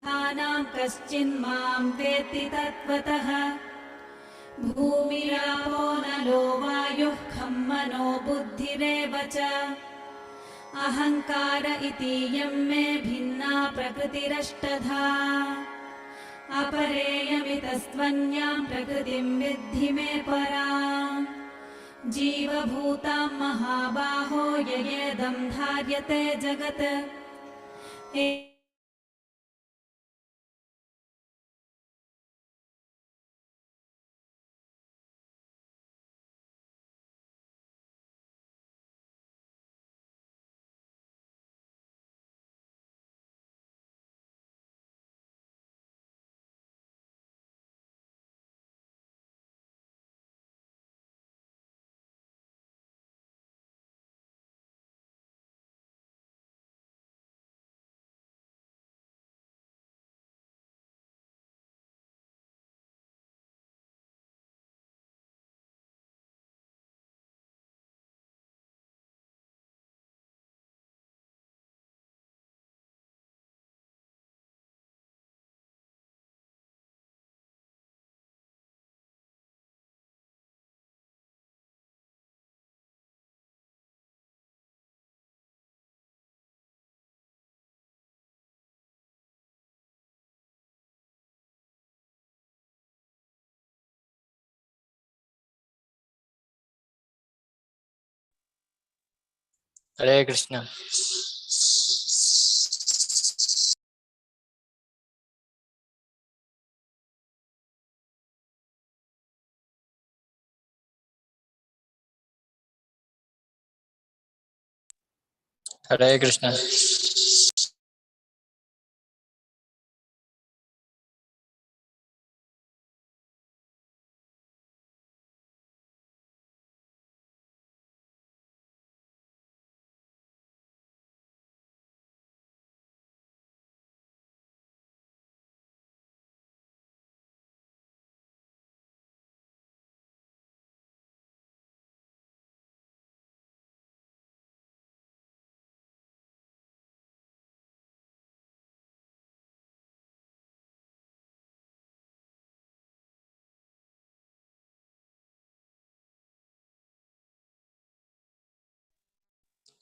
नानां कश्चिन्मां वेत्ति तत्त्वतः भूमिरापो नलो वायुः खं मनो बुद्धिरेव च अहङ्कार इतीयं मे भिन्ना प्रकृतिरष्टधा अपरेयमितस्त्वन्यां प्रकृतिं विद्धि मे पराम् जीवभूतां महाबाहो ययेदं धार्यते जगत् Hare Krishna. Hare Krishna. Hare Krishna.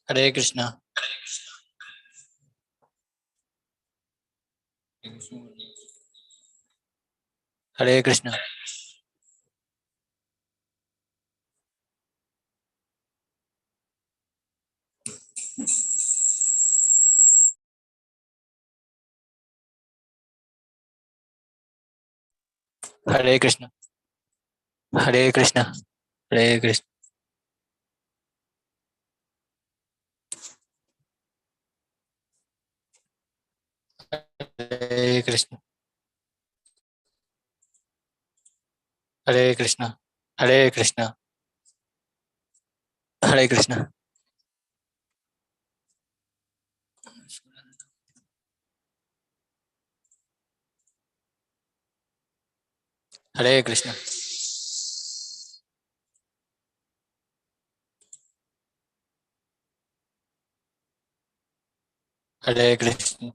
Hare Krishna. Hare Krishna. Hare Krishna. Hare Krishna. Hare Krishna. Hare Krishna. Hare Krishna. Hare Krishna. Hare Krishna. Hare Krishna.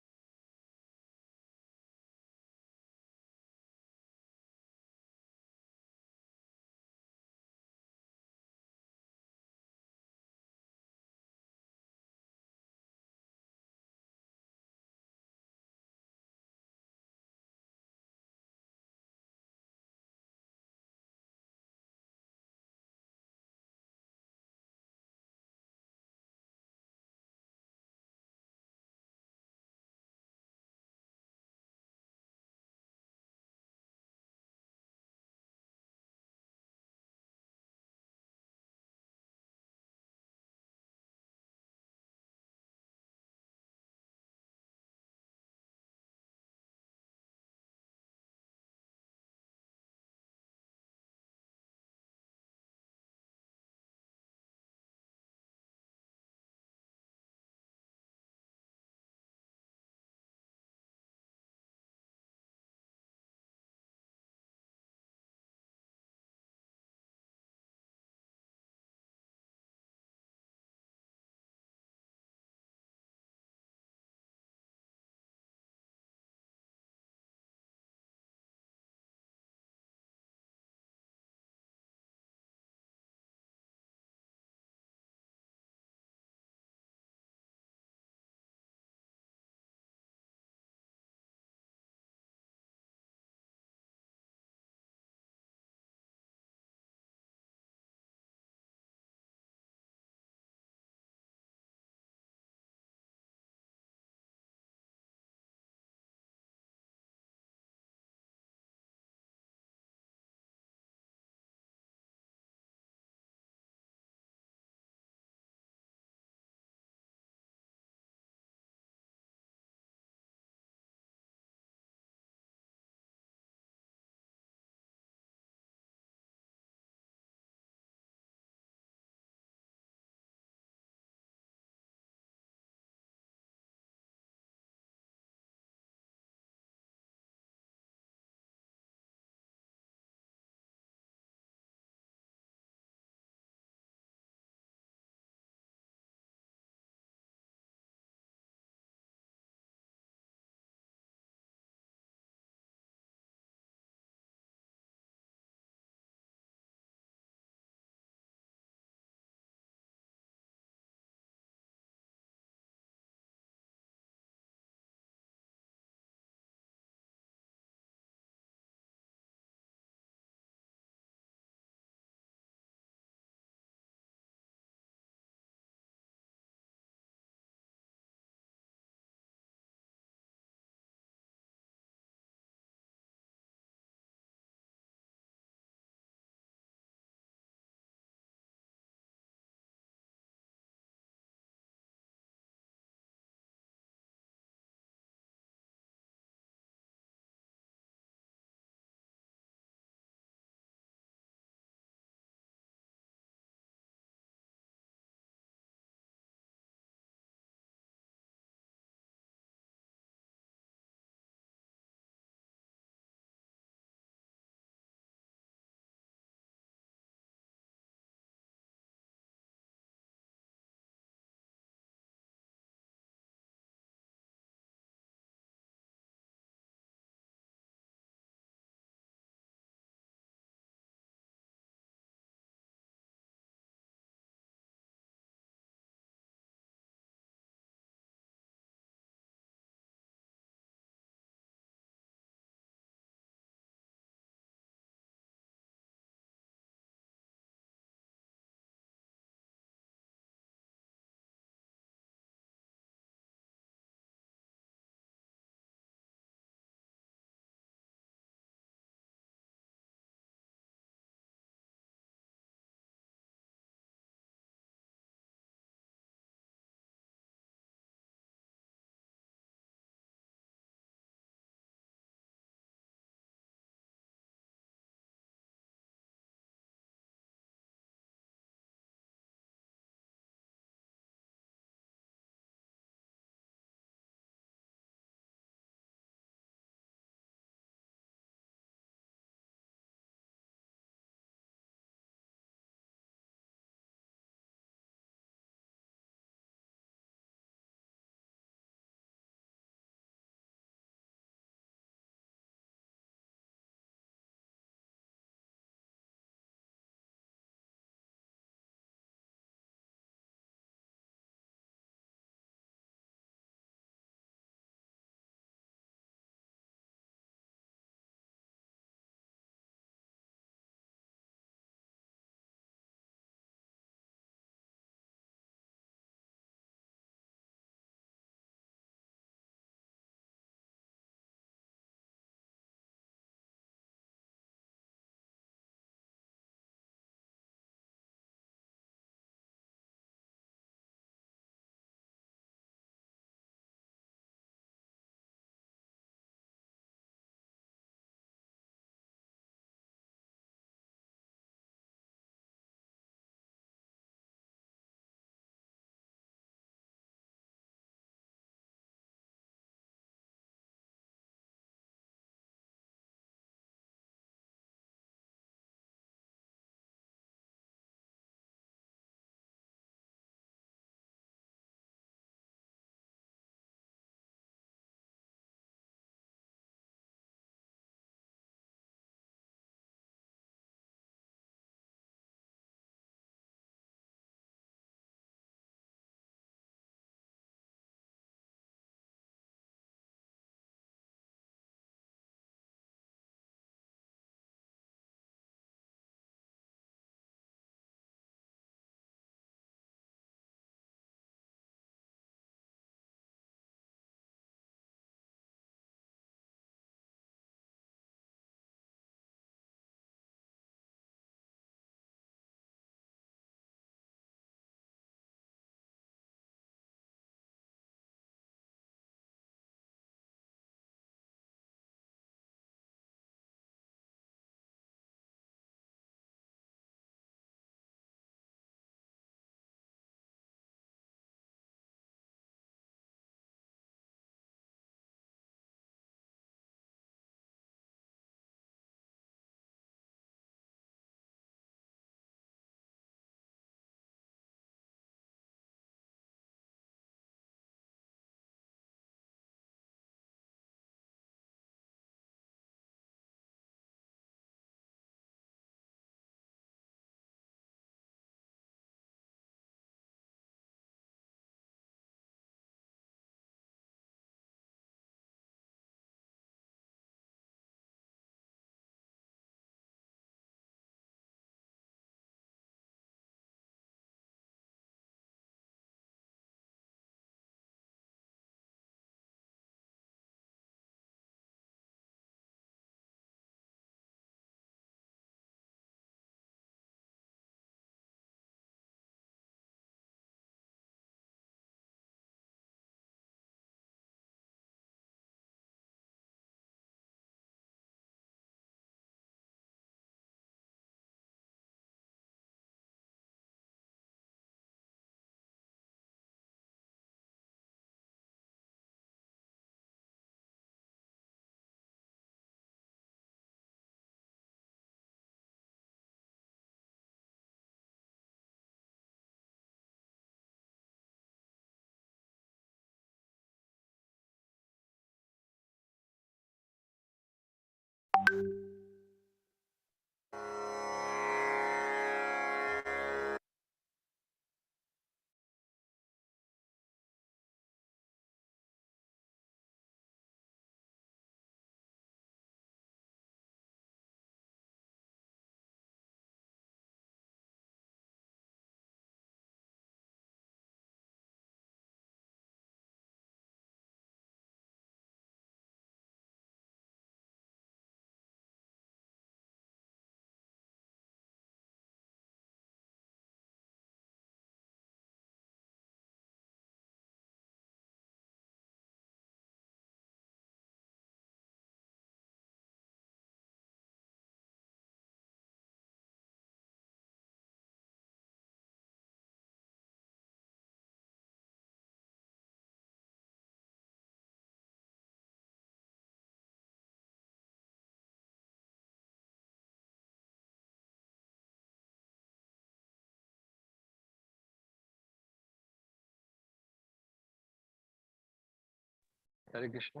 Hare Krishna.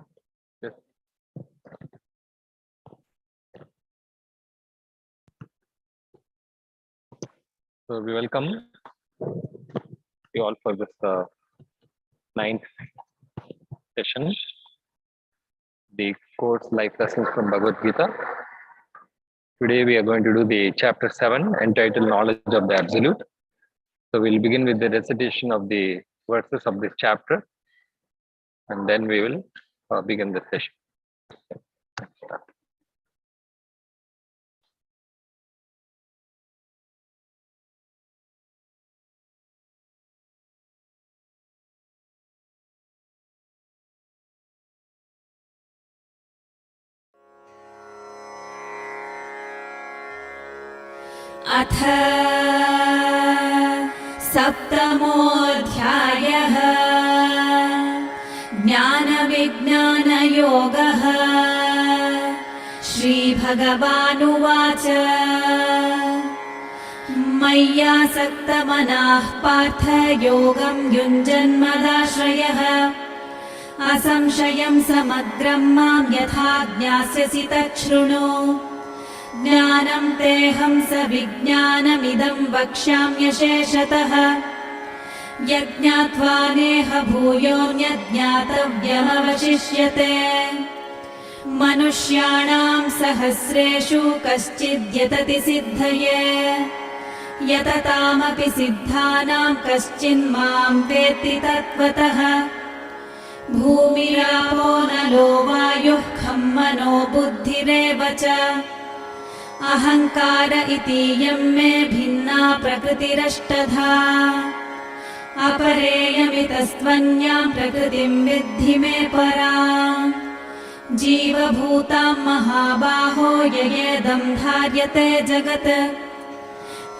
Yes. So we welcome you all for this ninth session, the course Life Lessons from Bhagavad-Gita. Today we are going to do the chapter 7 entitled Knowledge of the Absolute. So we'll begin with the recitation of the verses of this chapter and then we will begin the session. अथ सप्तमोऽध्यायः ज्ञानविज्ञानयोगः। श्रीभगवानुवाच मय्यासक्तमनाः पार्थ योगं युञ्जन्मदाश्रयः असंशयं समग्रं मां यथा ज्ञास्यसि तच्छृणु। ज्ञानं तेऽहं सविज्ञानमिदं वक्ष्याम्यशेषतः यज्ञात्वा नेह भूयोऽन्यज्ञातव्यमवशिष्यते। मनुष्याणां सहस्रेषु कश्चिद्यतति सिद्धये यततामपि सिद्धानां कश्चिन्मां वेत्ति तत्त्वतः। भूमिरापो नलो वायुः खं मनो बुद्धिरेव च अहंकार इतीयं मे भिन्ना प्रकृतिरष्टधा। अपरेयमितस्त्वन्यां प्रकृतिं विद्धि मे पराम्। जीवभूतां महाबाहो ययेदं धार्यते जगत्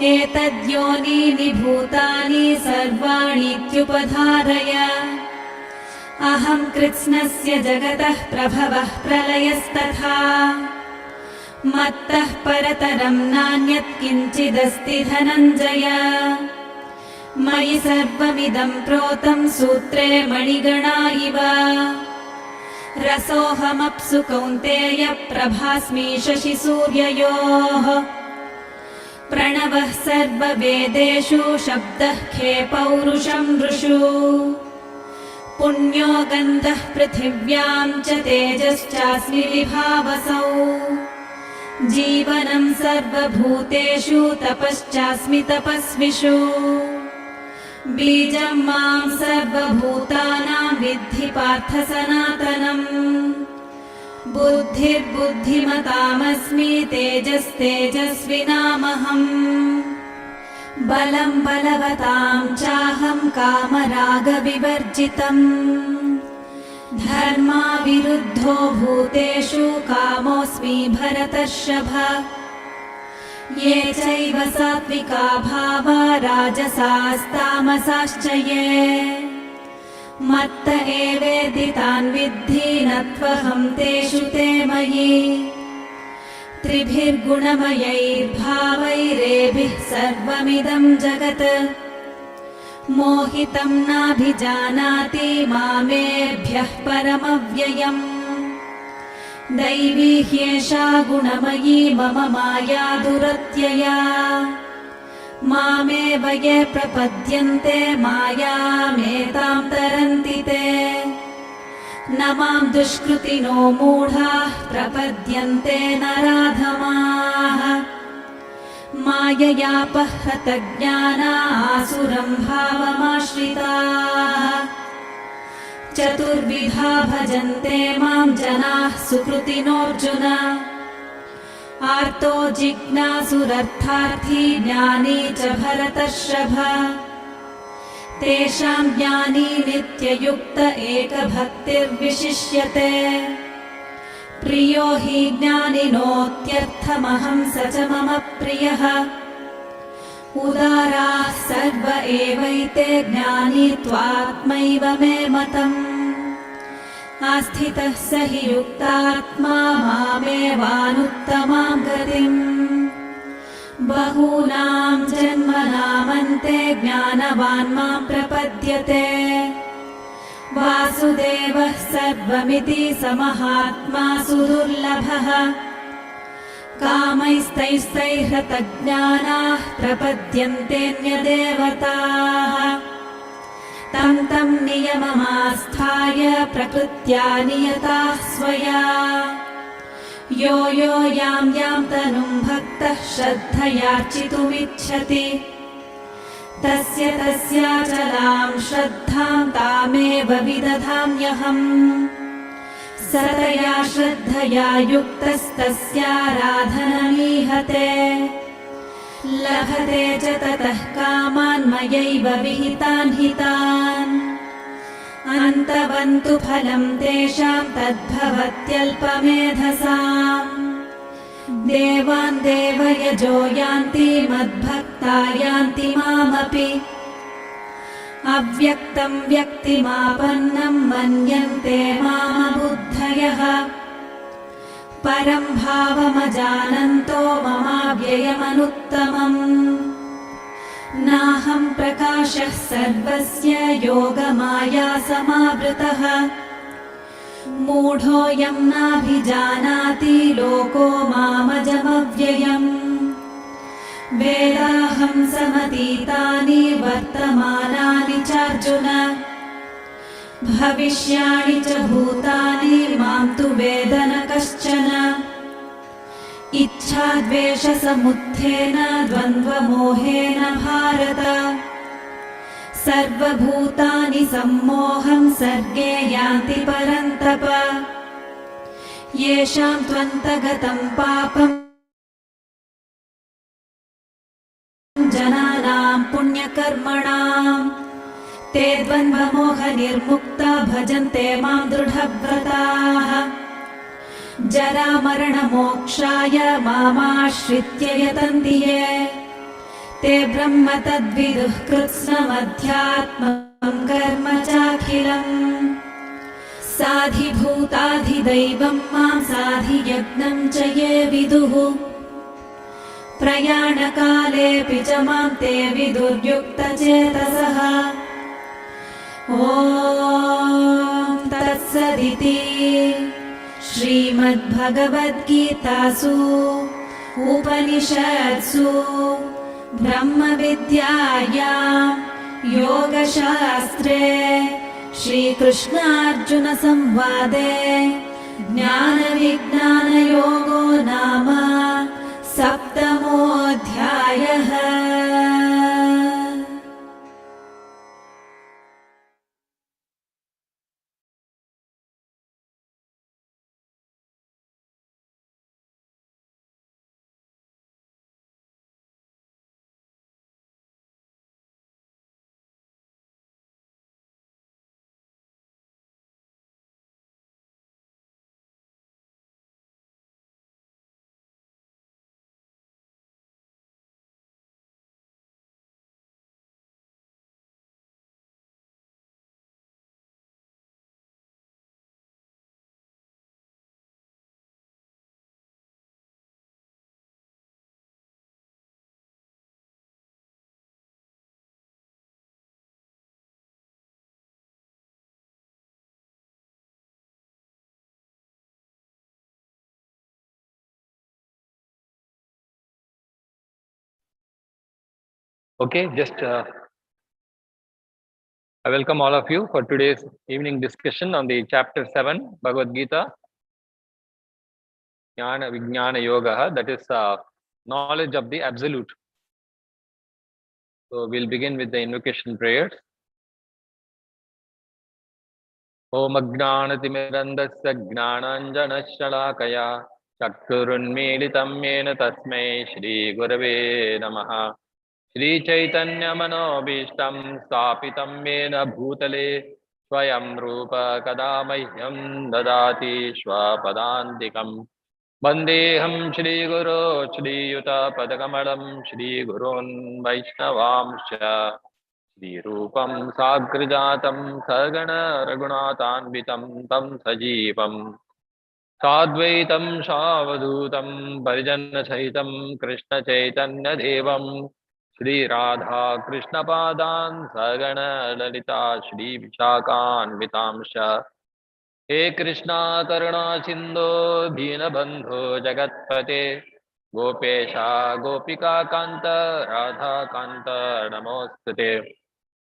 एतद्योनीनि भूतानि सर्वाणीत्युपधारय। अहं कृत्स्नस्य जगतः प्रभवः प्रलयस्तथा मत्तः परतरं नान्यत् किञ्चिदस्ति धनञ्जय। मयि सर्वमिदं प्रोतं सूत्रे मणिगणा इव। रसोऽहमप्सु कौन्तेय प्रभास्मि शशिसूर्ययोः। प्रणवः सर्ववेदेषु शब्दः खे पौरुषं नृषु। पुण्यो गन्धः पृथिव्यां च तेजश्चास्मि विभावसौ। जीवनं सर्वभूतेषु तपश्चास्मि तपस्विषु। बीजं मां सर्वभूतानां विद्धि पार्थ सनातनम्। बुद्धिर्बुद्धिमतामस्मि तेजस्तेजस्विनामहम्। बलं बलवतां चाहं कामरागविवर्जितम्। धर्माविरुद्धो भूतेषु कामोऽस्मि भरतर्षभ। ये चैव सात्विका भावा राजसास्तामसाश्च ये मत्त एवेति तान् विद्धि न त्वहं तेषु ते मयि। त्रिभिर्गुणमयैर्भावैरेभिः सर्वमिदं जगत् मोहितं नाभिजानाति मामेभ्यः परमव्ययम्। दैवी ह्येषा गुणमयी मम माया दुरत्यया। मामेव ये प्रपद्यन्ते मायामेतां तरन्ति ते। न मां दुष्कृतिनो मूढाः प्रपद्यन्ते नराधमाः। माययापहृतज्ञाना आसुरं भावमाश्रिताः। चतुर्विधा भजन्ते मां जनाः सुकृतिनोऽर्जुन। आर्तो जिज्ञासुरर्थार्थी ज्ञानी च भरतर्षभ। तेषां ज्ञानी नित्ययुक्त एकभक्तिर्विशिष्यते। प्रियो हि ज्ञानिनोत्यर्थमहं स च मम प्रियः। उदाराः सर्व एवैते ज्ञानी त्वात्मैव मे मतम्। आस्थितः स हि युक्तात्मा मामेवानुत्तमां गतिम्। बहूनां जन्मनामन्ते ज्ञानवान् मां प्रपद्यते। वासुदेवः सर्वमिति समहात्मा सुदुर्लभः कामैस्तैस्तैहृतज्ञानाः प्रपद्यन्तेऽन्यदेवताः तं तं नियममास्थाय प्रकृत्या नियताः स्वया यो यो यां यां तनुं भक्तः श्रद्धयार्चितुमिच्छति तस्य तस्याचलां श्रद्धां तामेव विदधाम्यहम् सतया श्रद्धया युक्तस्तस्याराधनमीहते लभते च ततः कामान् मयैव विहितान् हितान् अन्तवन्तु फलं तेषां तद्भवत्यल्पमेधसाम् देवान् देवयजो यान्ति मद्भक्ता यान्ति मामपि अव्यक्तं व्यक्तिमापन्नं मन्यन्ते मामबुद्धयः परं भावमजानन्तो ममाव्ययमनुत्तमम् नाहं प्रकाशः सर्वस्य योगमाया समावृतः मूढोऽयं नाभिजानाति लोको मामजमव्ययम् वेदाहं समतीतानि वर्तमानानि चार्जुन भविष्याणि च भूतानि मां तु वेद न कश्चन इच्छाद्वेषसमुत्थेन द्वन्द्वमोहेन भारत सर्वभूतानि सम्मोहं सर्गे यान्ति परन्तप येषां त्वन्तगतं पापं जनानां पुण्यकर्मणां ते द्वन्द्वमोहनिर्मुक्ता भजन्ते मां दृढव्रताः जरामरणमोक्षाय मामाश्रित्य यतन्ति ये ते ब्रह्म तद्विदुः कृत्स्नमध्यात्मं कर्म चाखिलम् साधिभूताधिदैवं मां साधियज्ञं च ये विदुः प्रयाणकालेऽपि च मां ते विदुर्युक्तचेतसः ॐ तत्सदिति श्रीमद्भगवद्गीतासु उपनिषत्सु ब्रह्मविद्यायां योगशास्त्रे श्रीकृष्णार्जुनसंवादे ज्ञानविज्ञानयोगो नाम सप्तमोऽध्यायः। Okay, just I welcome all of you for today's evening discussion on the chapter 7 Bhagavad-Gita, Jnana Vijnana Yoga, that is knowledge of the absolute. So we'll begin with the invocation prayers. Om Ajnanatimirandasya Gnananjanashalakaya Chakkurunmilitam Yena Tasmai Shri Gurave Namaha Shri Chaitanya Manobishtam Stapitam Yena Bhutale Swayam Rupa Kadamahyam Dadati Shwapadantikam Vandeham Shri Guru Shri Yuta Padakamalam Shri Gurun Vaishnavamsha Shri Rupam Sagrajatam Sargana Raghunathanvitam Tam Sajivam Sadvaitam Shavadutam Parijana Sahitam Krishna Chaitanya Devam Shri Radha Krishna Padan Sagana Lalita Shri Vishakan Vitamsha He Krishna Karuna Sindhu Dina Bandhu Jagatpate Gopesha Gopika Kanta Radha Kanta Namostate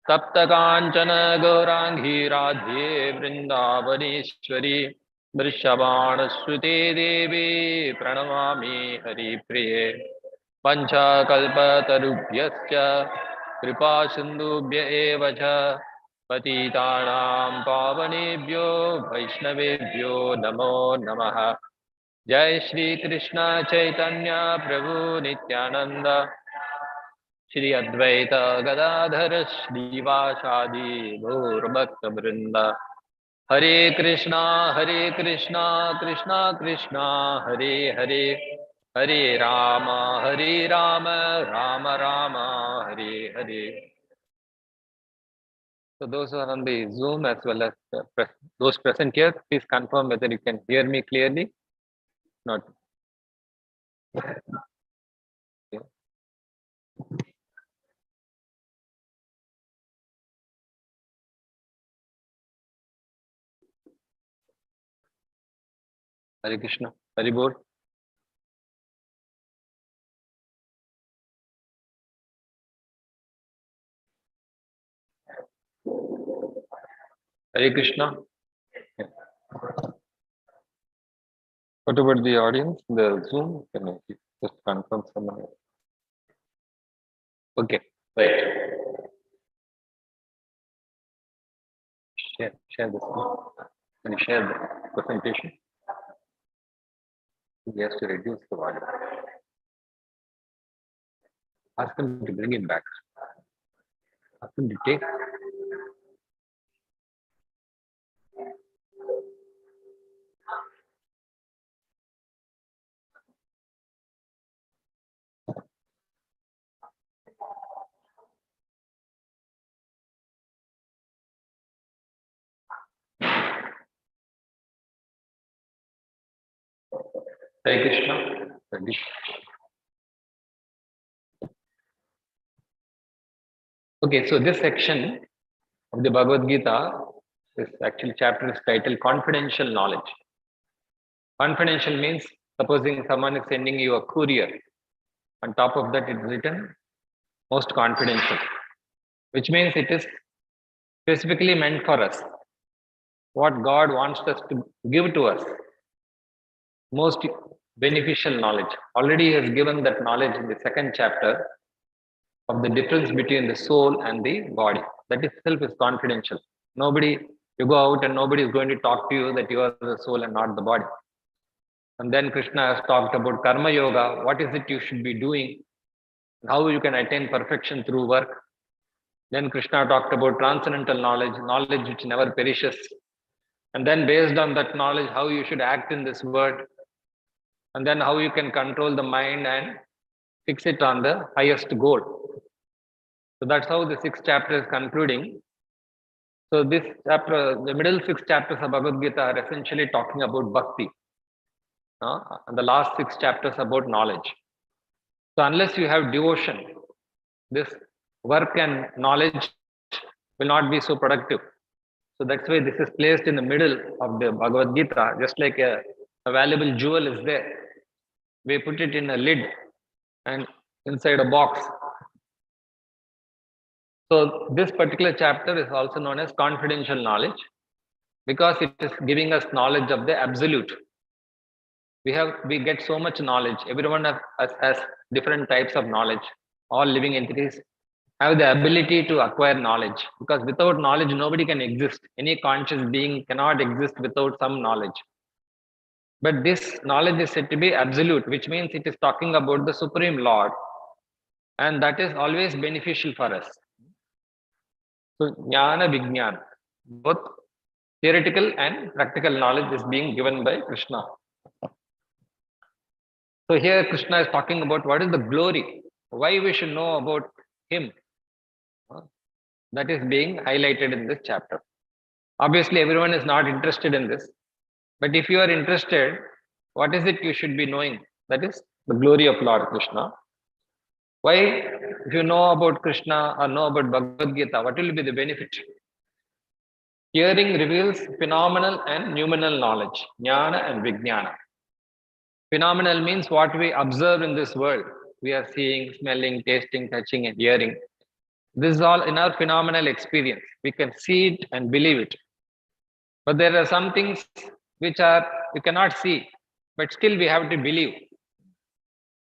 Tapta Kanchana Gaurangi Radhe Vrindavaneshwari Vrishabhana Shruti Devi Pranamami Hari Priye Pancha Kalpatarubhyascha Kripa Sindhubhya Eva Cha Patitanam Pavanebhyo Vaishnavebhyo Namo Namaha Jai Shri Krishna Chaitanya Prabhu Nityananda Shri Advaita Gadadhara Srivasadi Gaur Bhakta Vrinda Hare Krishna Krishna Krishna Hare Hare Hare Rama Rama Rama Hare Hare. So those who are on the Zoom as well as those present here, please confirm whether you can hear me clearly. Not. Okay. Hare Krishna. Hare Bol. Hare Krishna. Yeah. What about the audience? The Zoom? Can I just confirm someone? Okay. Right. Share this one. Can you share the presentation? He has to reduce the volume. Ask him to bring it back. Ask him to take. Hare Krishna. Hare Krishna. Okay, so this section of the Bhagavad-Gita, this actual chapter is titled Confidential Knowledge. Confidential means supposing someone is sending you a courier. On top of that, it's written most confidential, which means it is specifically meant for us. What God wants us to give to us, most beneficial knowledge. Already He has given that knowledge in the second chapter of the difference between the soul and the body. That itself is confidential. Nobody, you go out and nobody is going to talk to you that you are the soul and not the body. And then Krishna has talked about karma yoga. What is it you should be doing? How you can attain perfection through work. Then Krishna talked about transcendental knowledge, knowledge which never perishes. And then based on that knowledge, how you should act in this world. And then how you can control the mind and fix it on the highest goal. So that's how the sixth chapter is concluding. So this chapter, the middle six chapters of Bhagavad-Gita are essentially talking about bhakti. And the last six chapters about knowledge. So unless you have devotion, this work and knowledge will not be so productive. So that's why this is placed in the middle of the Bhagavad-Gita, just like a valuable jewel is there. We put it in a lid and inside a box. So this particular chapter is also known as confidential knowledge because it is giving us knowledge of the absolute. We get so much knowledge. Everyone has different types of knowledge. All living entities have the ability to acquire knowledge because without knowledge, nobody can exist. Any conscious being cannot exist without some knowledge. But this knowledge is said to be absolute, which means it is talking about the Supreme Lord. And that is always beneficial for us. So, Jnana Vijnana, both theoretical and practical knowledge is being given by Krishna. So here Krishna is talking about what is the glory, why we should know about Him. That is being highlighted in this chapter. Obviously, everyone is not interested in this. But if you are interested, what is it you should be knowing? That is the glory of Lord Krishna. Why? If you know about Krishna or know about Bhagavad-Gita, what will be the benefit? Hearing reveals phenomenal and noumenal knowledge, jnana and vijnana. Phenomenal means what we observe in this world. We are seeing, smelling, tasting, touching, and hearing. This is all in our phenomenal experience. We can see it and believe it. But there are some things which are we cannot see, but still we have to believe.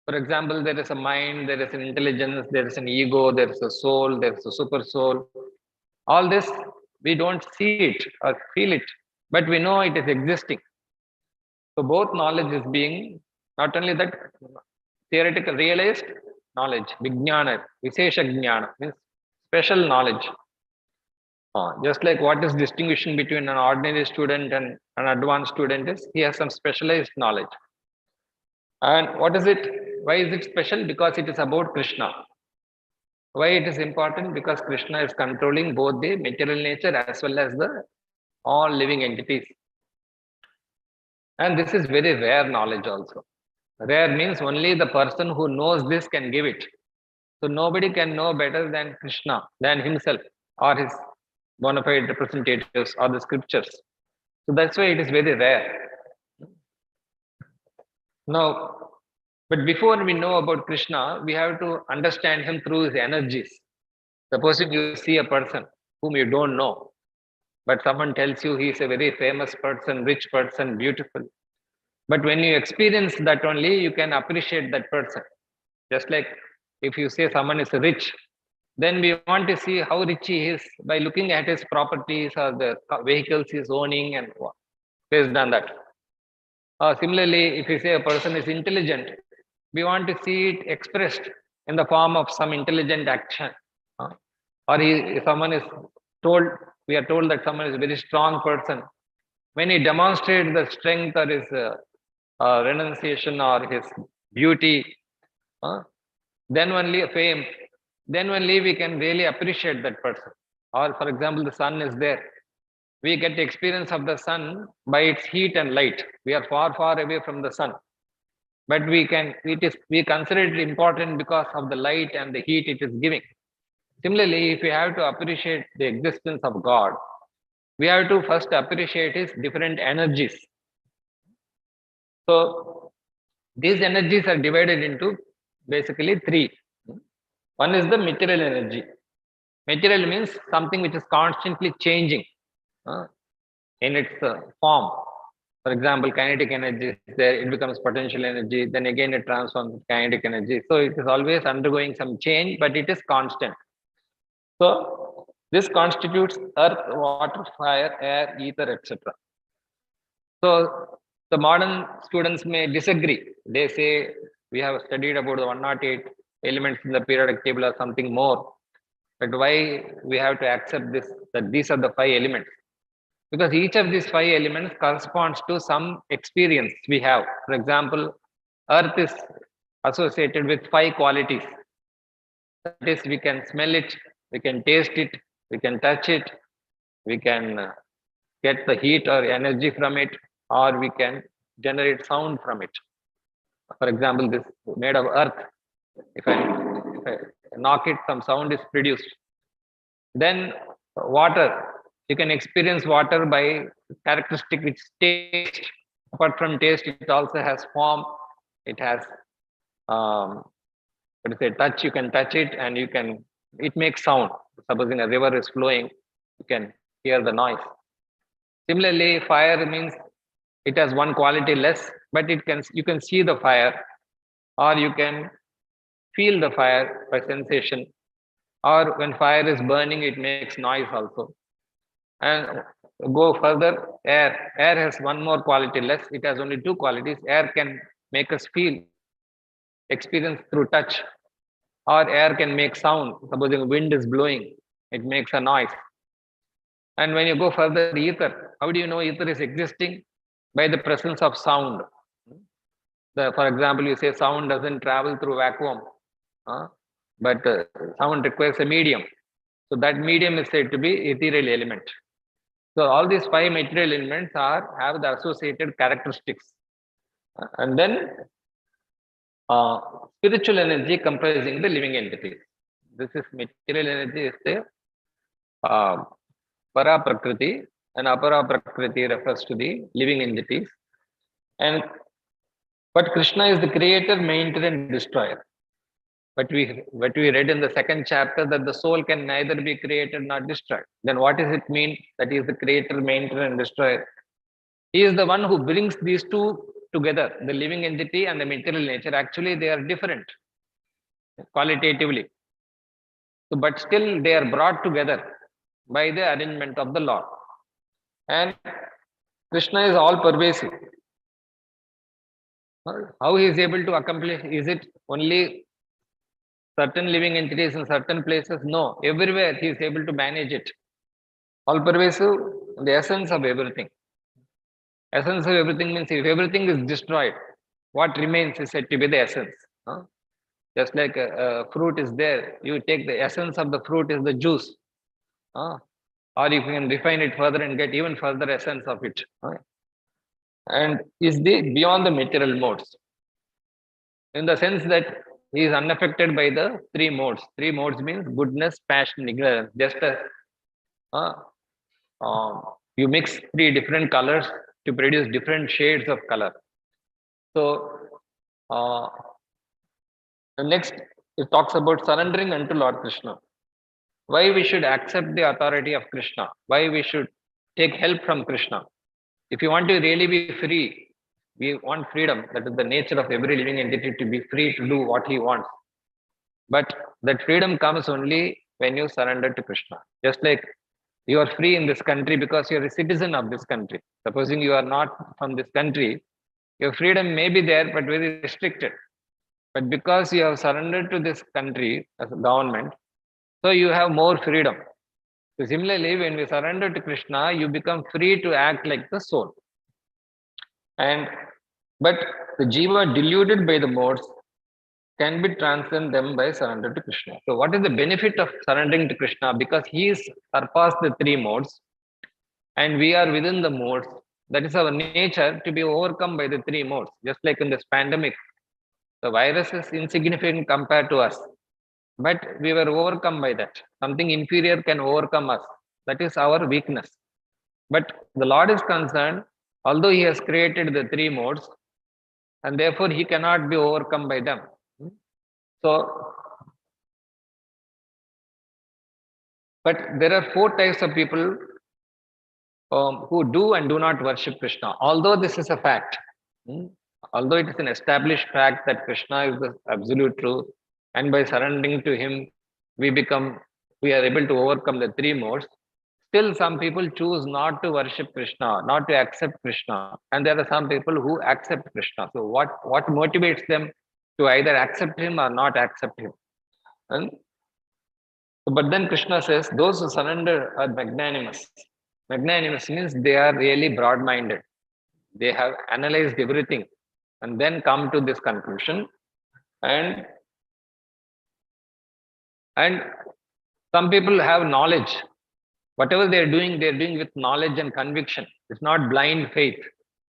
For example, there is a mind, there is an intelligence, there is an ego, there is a soul, there is a super soul. All this, we don't see it or feel it, but we know it is existing. So both knowledge is being, not only that, theoretical, realized knowledge, vijnana, vishesha jnana, means special knowledge. Just like what is distinguishing between an ordinary student and an advanced student is, he has some specialized knowledge. And what is it? Why is it special? Because it is about Krishna. Why it is important? Because Krishna is controlling both the material nature as well as the all living entities. And this is very rare knowledge also. Rare means only the person who knows this can give it. So nobody can know better than Krishna, than himself or his bona fide representatives or the scriptures. So that's why it is very rare. Now, but before we know about Krishna, we have to understand him through his energies. Supposing you see a person whom you don't know, but someone tells you he is a very famous person, rich person, beautiful. But when you experience that only, you can appreciate that person. Just like if you say someone is rich, then we want to see how rich he is by looking at his properties or the vehicles he is owning and based on that. Similarly, if you say a person is intelligent, we want to see it expressed in the form of some intelligent action. Someone is told, we are told that someone is a very strong person. When he demonstrates the strength or his renunciation or his beauty, then only fame, then only we can really appreciate that person. Or for example, the sun is there. We get the experience of the sun by its heat and light. We are far, far away from the sun. But we consider it important because of the light and the heat it is giving. Similarly, if we have to appreciate the existence of God, we have to first appreciate his different energies. So these energies are divided into basically three. One is the material energy. Material means something which is constantly changing in its form. For example, kinetic energy is there, it becomes potential energy, then again it transforms to kinetic energy. So it is always undergoing some change, but it is constant. So this constitutes earth, water, fire, air, ether, etc. So the modern students may disagree. They say we have studied about the 108 elements in the periodic table or something more. But why we have to accept this, that these are the 5 elements? Because each of these 5 elements corresponds to some experience we have. For example, earth is associated with 5 qualities. That is, we can smell it, we can taste it, we can touch it, we can get the heat or energy from it, or we can generate sound from it. For example, this made of earth. If I knock it, some sound is produced. Then water. You can experience water by characteristic which taste. Apart from taste, it also has form. It has touch. You can touch it, and it makes sound. Supposing a river is flowing, you can hear the noise. Similarly, fire means it has one quality less, but you can see the fire, or you can feel the fire by sensation, or when fire is burning, it makes noise also. And go further, air. Air has one more quality less. It has only 2 qualities. Air can make us feel, experience through touch, or air can make sound. Supposing wind is blowing, it makes a noise. And when you go further, ether. How do you know ether is existing? By the presence of sound. For example, you say sound doesn't travel through vacuum, but sound requires a medium. So that medium is said to be ethereal element. So all these 5 material elements have the associated characteristics. And then spiritual energy comprising the living entities. This is material energy is the para prakriti, and apara prakriti refers to the living entities. And but Krishna is the creator, maintainer, and destroyer. But what we read in the second chapter, that the soul can neither be created nor destroyed. Then what does it mean that he is the creator, maintainer, and destroyer? He is the one who brings these two together, the living entity and the material nature. Actually, they are different qualitatively. So, but still they are brought together by the arrangement of the Lord. And Krishna is all pervasive. How he is able to accomplish? Is it only certain living entities in certain places? No, everywhere he is able to manage it. All pervasive, the essence of everything. Essence of everything means if everything is destroyed, what remains is said to be the essence. Just like a fruit is there, you take the essence of the fruit is the juice. Or you can refine it further and get even further essence of it. And is the beyond the material modes. In the sense that he is unaffected by the three modes. Three modes means goodness, passion, ignorance. Just as you mix three different colors to produce different shades of color. So next it talks about surrendering unto Lord Krishna. Why we should accept the authority of Krishna? Why we should take help from Krishna? If you want to really be free, we want freedom. That is the nature of every living entity, to be free to do what he wants. But that freedom comes only when you surrender to Krishna. Just like you are free in this country because you are a citizen of this country. Supposing you are not from this country, your freedom may be there, but very restricted. But because you have surrendered to this country as a government, so you have more freedom. So similarly, when we surrender to Krishna, you become free to act like the soul. But the jiva deluded by the modes can be transcended them by surrender to Krishna. So what is the benefit of surrendering to Krishna? Because he is surpassed the three modes and we are within the modes. That is our nature to be overcome by the three modes. Just like in this pandemic, the virus is insignificant compared to us. But we were overcome by that. Something inferior can overcome us. That is our weakness. But the Lord is concerned, although he has created the three modes, and therefore he cannot be overcome by them. So, but there are four types of people who do and do not worship Krishna. Although this is a fact, although it is an established fact that Krishna is the absolute truth, and by surrendering to him, we are able to overcome the three modes. Still, some people choose not to worship Krishna, not to accept Krishna, and there are some people who accept Krishna. So, what motivates them to either accept him or not accept him? But then Krishna says, those who surrender are magnanimous. Magnanimous means they are really broad-minded. They have analyzed everything and then come to this conclusion. And some people have knowledge. Whatever they are doing with knowledge and conviction. It's not blind faith.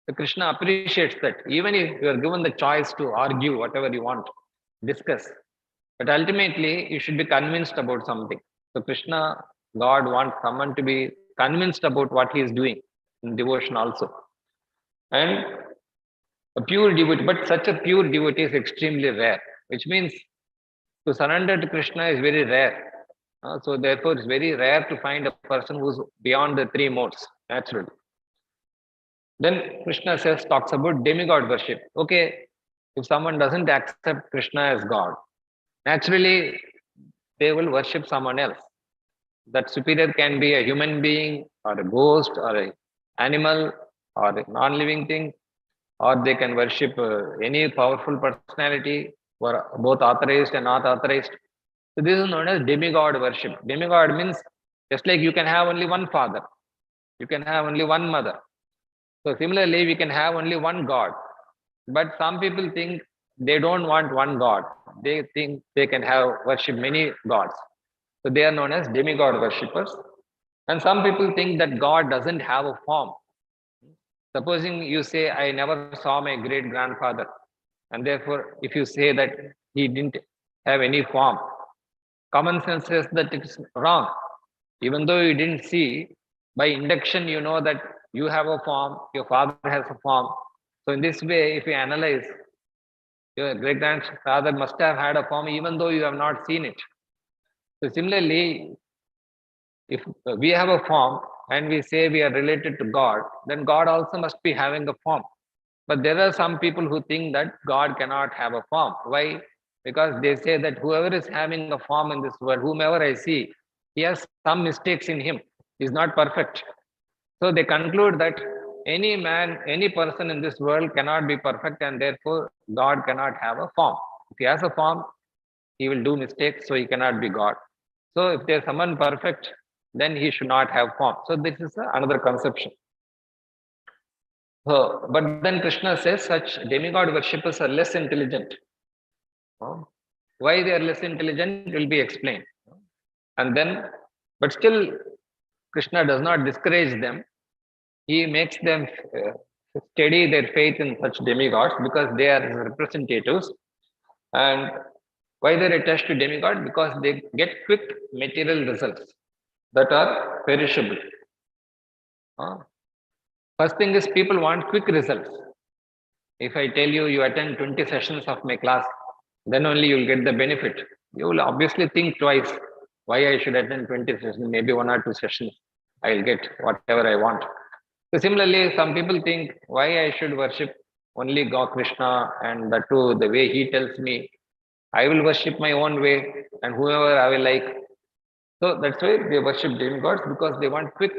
So Krishna appreciates that. Even if you are given the choice to argue whatever you want, discuss. But ultimately, you should be convinced about something. So Krishna, God wants someone to be convinced about what he is doing in devotion also. And a pure devotee, but such a pure devotee is extremely rare, which means to surrender to Krishna is very rare. So therefore, it's very rare to find a person who's beyond the three modes, naturally. Then Krishna talks about demigod worship. Okay, if someone doesn't accept Krishna as God, naturally they will worship someone else. That superior can be a human being or a ghost or an animal or a non-living thing, or they can worship any powerful personality, or both authorized and not authorized. So this is known as demigod worship. Demigod means just like you can have only one father, you can have only one mother. So similarly, we can have only one God. But some people think they don't want one God. They think they can have worship many gods. So they are known as demigod worshippers. And some people think that God doesn't have a form. Supposing you say, I never saw my great grandfather, And therefore, if you say that he didn't have any form, common sense says that it is wrong. Even though you didn't see, by induction, you know that you have a form, your father has a form. So in this way, if you analyze, your great-grandfather must have had a form even though you have not seen it. So similarly, if we have a form and we say we are related to God, then God also must be having a form. But there are some people who think that God cannot have a form. Why? Because they say that whoever is having a form in this world, whomever I see, he has some mistakes in him. He is not perfect. So they conclude that any man, any person in this world cannot be perfect, and therefore God cannot have a form. If he has a form, he will do mistakes, so he cannot be God. So if there's someone perfect, then he should not have form. So this is another conception. So, but then Krishna says such demigod worshippers are less intelligent. Why they are less intelligent will be explained. And then, but still, Krishna does not discourage them. He makes them steady their faith in such demigods because they are his representatives. And why they are attached to demigod? Because they get quick material results that are perishable. First thing is people want quick results. If I tell you, you attend 20 sessions of my class, then only you'll get the benefit. You will obviously think twice why I should attend 20 sessions, maybe 1 or 2 sessions. I'll get whatever I want. So similarly, some people think why I should worship only God Krishna, and that too the way he tells me. I will worship my own way and whoever I will like. So that's why they worship demigods, because they want quick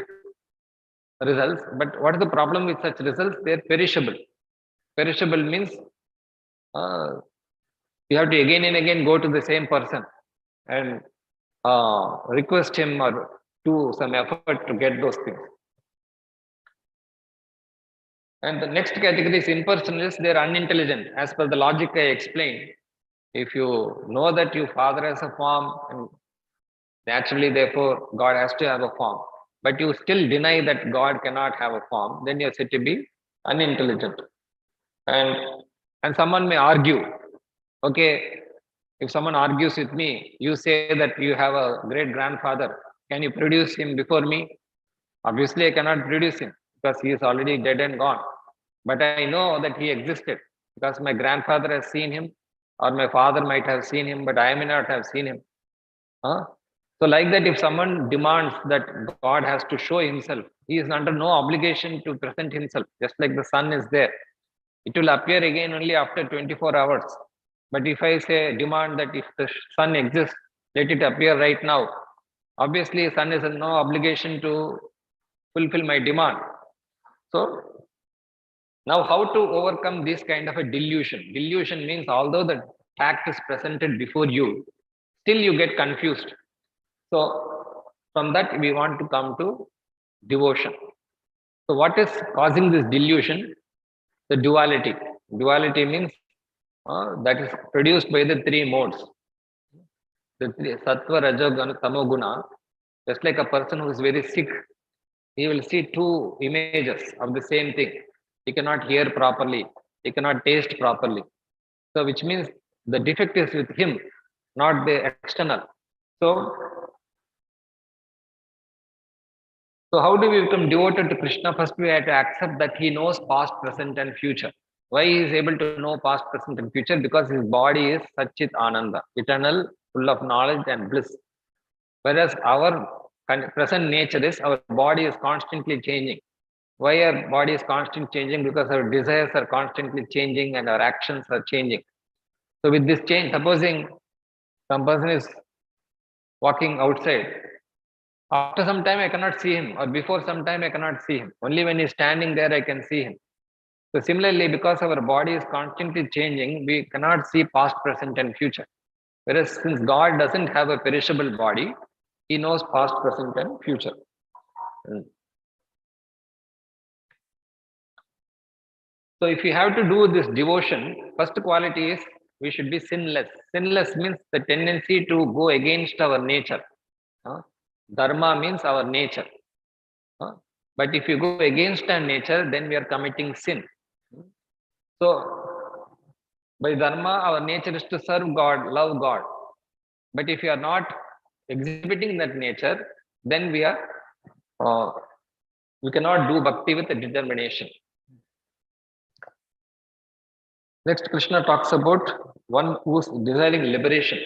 results. But what is the problem with such results? They are perishable. Perishable means you have to again and again go to the same person and request him or do some effort to get those things. And the next category is impersonalists. They are unintelligent. As per the logic I explained, if you know that your father has a form, and naturally, therefore, God has to have a form, but you still deny that God cannot have a form, then you are said to be unintelligent. And someone may argue, okay, if someone argues with me, you say that you have a great grandfather, can you produce him before me? Obviously, I cannot produce him because he is already dead and gone. But I know that he existed because my grandfather has seen him, or my father might have seen him, but I may not have seen him. So like that, if someone demands that God has to show himself, he is under no obligation to present himself. Just like the sun is there, it will appear again only after 24 hours. But if I say demand that if the sun exists, let it appear right now. Obviously, sun is no obligation to fulfill my demand. So now how to overcome this kind of a delusion? Delusion means although the fact is presented before you, still you get confused. So from that we want to come to devotion. So what is causing this delusion? The duality. Duality means that is produced by the 3 modes. The sattva, rajoguna, tamoguna. Just like a person who is very sick, he will see 2 images of the same thing. He cannot hear properly. He cannot taste properly. So which means the defect is with him, not the external. So how do we become devoted to Krishna? First, we have to accept that he knows past, present, and future. Why he is able to know past, present, and future? Because his body is Satchit Ananda, eternal, full of knowledge and bliss. Whereas our present nature is, our body is constantly changing. Why our body is constantly changing? Because our desires are constantly changing and our actions are changing. So with this change, supposing some person is walking outside, after some time I cannot see him, or before some time I cannot see him. Only when he's standing there I can see him. So similarly, because our body is constantly changing, we cannot see past, present, and future. Whereas since God doesn't have a perishable body, he knows past, present, and future. So if we have to do this devotion, first quality is we should be sinless. Sinless means the tendency to go against our nature. Dharma means our nature. But if you go against our nature, then we are committing sin. So By dharma, our nature is to serve God, love God. But if you are not exhibiting that nature, then we cannot do bhakti with a determination. Next, Krishna talks about one who is desiring liberation.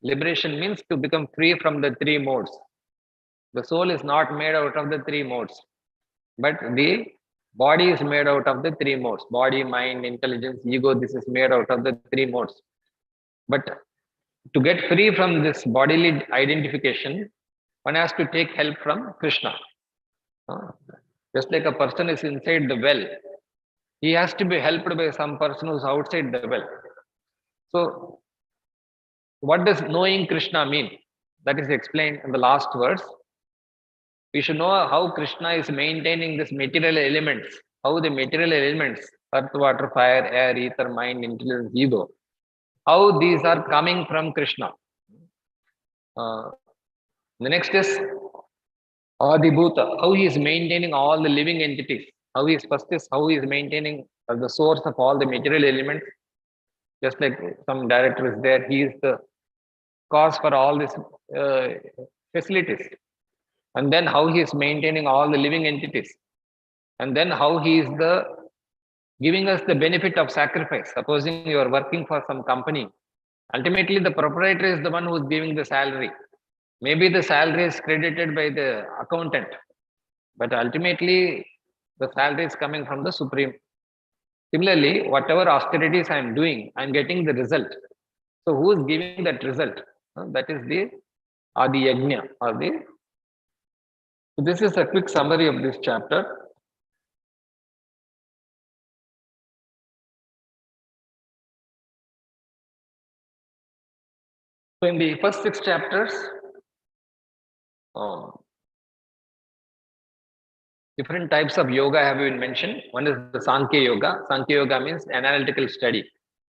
Liberation means to become free from the three modes. The soul is not made out of the three modes, but the body is made out of the three modes. Body, mind, intelligence, ego, this is made out of the three modes. But to get free from this bodily identification, one has to take help from Krishna. Just like a person is inside the well, he has to be helped by some person who's outside the well. So, what does knowing Krishna mean? That is explained in the last verse. We should know how Krishna is maintaining this material elements, how the material elements, earth, water, fire, air, ether, mind, intelligence, ego, how these are coming from Krishna. The next is Adibhuta, how he is maintaining all the living entities. How he is maintaining the source of all the material elements. Just like some director is there, he is the cause for all these facilities. And then how he is maintaining all the living entities. And then how he is the giving us the benefit of sacrifice. Supposing you are working for some company, ultimately the proprietor is the one who is giving the salary. Maybe the salary is credited by the accountant, but ultimately the salary is coming from the supreme. Similarly, whatever austerities I am doing, I am getting the result. So who is giving that result? That is the Adi Yajna or the. So this is a quick summary of this chapter. So in the first 6 chapters, different types of yoga have been mentioned. One is the Sankhya Yoga. Sankhya Yoga means analytical study,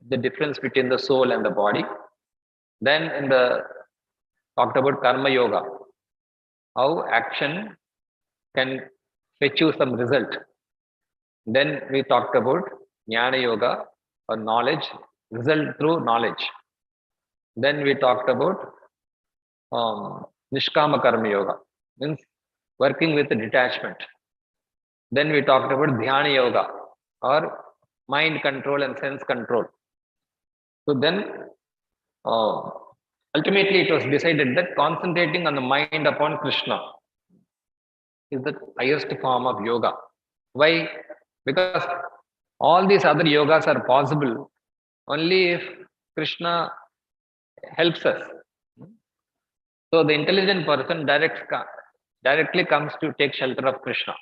the difference between the soul and the body. Then talked about Karma Yoga, how action can fetch you some result. Then we talked about Jnana Yoga or knowledge, result through knowledge. Then we talked about Nishkama Karma Yoga, means working with detachment. Then we talked about Dhyana Yoga or mind control and sense control. So then ultimately it was decided that concentrating on the mind upon Krishna is the highest form of yoga. Why? Because all these other yogas are possible only if Krishna helps us. So the intelligent person directly comes to take shelter of Krishna.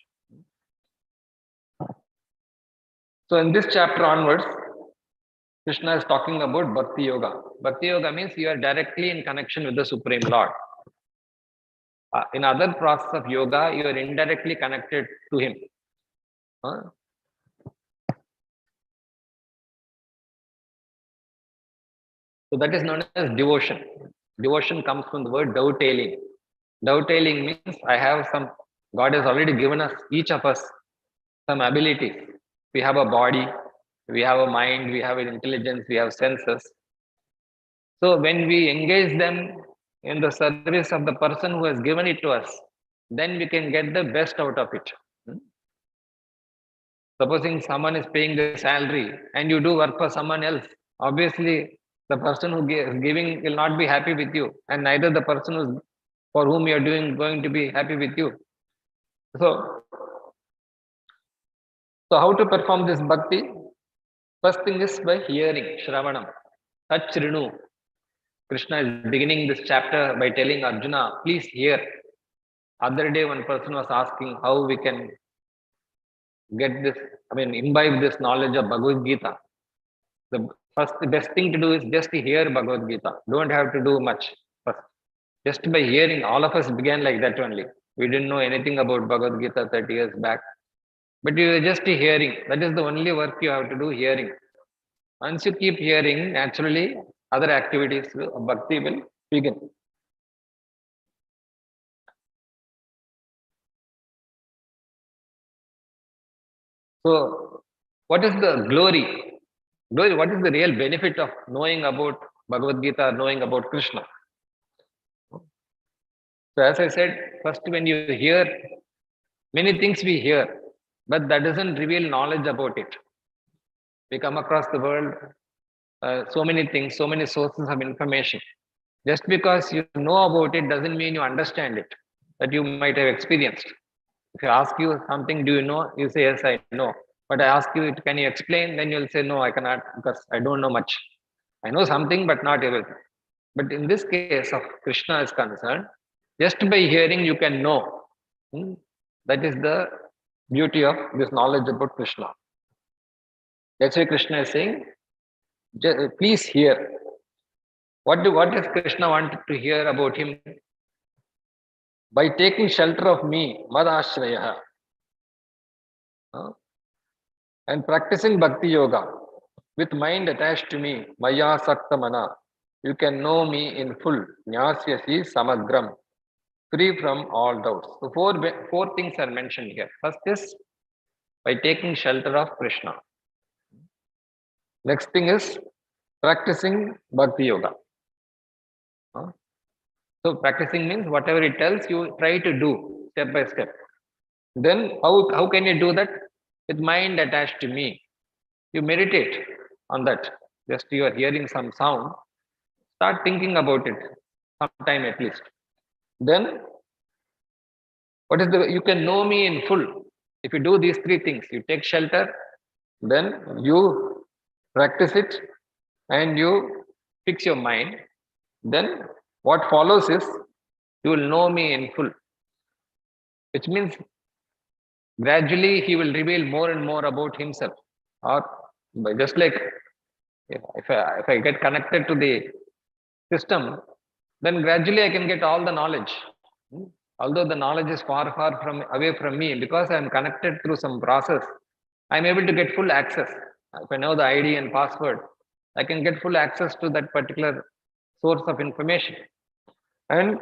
So in this chapter onwards, Krishna is talking about Bhakti Yoga. Bhakti Yoga means you are directly in connection with the Supreme Lord. In other process of yoga, you are indirectly connected to Him. So that is known as devotion. Devotion comes from the word dovetailing. Dovetailing means God has already given us, each of us, some abilities. We have a body, we have a mind, we have an intelligence, we have senses. So when we engage them in the service of the person who has given it to us, then we can get the best out of it. Supposing someone is paying the salary and you do work for someone else, obviously the person who is giving will not be happy with you, and neither the person for whom you are doing going to be happy with you. So how to perform this bhakti? First thing is by hearing, Shravanam, Touch Rinu. Krishna is beginning this chapter by telling Arjuna, please hear. Other day one person was asking how we can get this, imbibe this knowledge of Bhagavad-Gita. The best thing to do is just to hear Bhagavad-Gita. Don't have to do much first. Just by hearing, all of us began like that only. We didn't know anything about Bhagavad-Gita 30 years back. But you are just hearing. That is the only work you have to do, hearing. Once you keep hearing, naturally, other activities of bhakti will begin. So, what is the glory? What is the real benefit of knowing about Bhagavad-Gita, knowing about Krishna? So as I said, first when you hear, many things we hear, but that doesn't reveal knowledge about it. We come across the world, so many things, so many sources of information. Just because you know about it doesn't mean you understand it, that you might have experienced. If I ask you something, do you know? You say, yes, I know. But I ask you, can you explain? Then you'll say, no, I cannot because I don't know much. I know something, but not everything. But in this case of Krishna is concerned, just by hearing you can know. That is the beauty of this knowledge about Krishna. That's why Krishna is saying, please hear. What does Krishna want to hear about him? By taking shelter of me, mad ashraya, and practicing bhakti yoga with mind attached to me, maya sakta mana, you can know me in full, jnasyasi samagram, free from all doubts. So four things are mentioned here. First is by taking shelter of Krishna. Next thing is practicing bhakti yoga. So practicing means whatever it tells you, try to do step by step. Then how can you do that? With mind attached to me. You meditate on that. Just you are hearing some sound, start thinking about it sometime at least. Then you can know me in full. If you do these three things, you take shelter, then you practice it, and you fix your mind. Then what follows is you will know me in full, which means gradually he will reveal more and more about himself. Or just like if I get connected to the system, then gradually I can get all the knowledge. Although the knowledge is far away from me, because I am connected through some process, I am able to get full access. If I know the ID and password, I can get full access to that particular source of information. And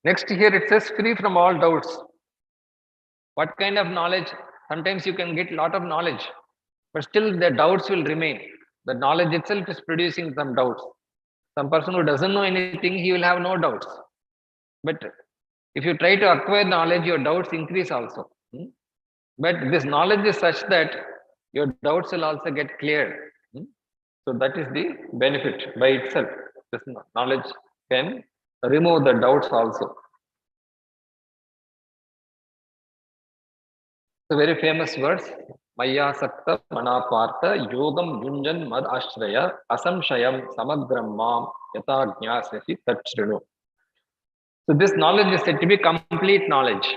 next here it says free from all doubts. What kind of knowledge? Sometimes you can get a lot of knowledge, but still the doubts will remain. The knowledge itself is producing some doubts. Some person who doesn't know anything, he will have no doubts. But if you try to acquire knowledge, your doubts increase also. But this knowledge is such that your doubts will also get cleared. So that is the benefit by itself. This knowledge can remove the doubts also. The very famous words, Maya Sakta Manapartha Yogam Yunjan Mad Ashraya Asamshayam Samagram Mam Yata Jnasasi Tatshrinu. So this knowledge is said to be complete knowledge.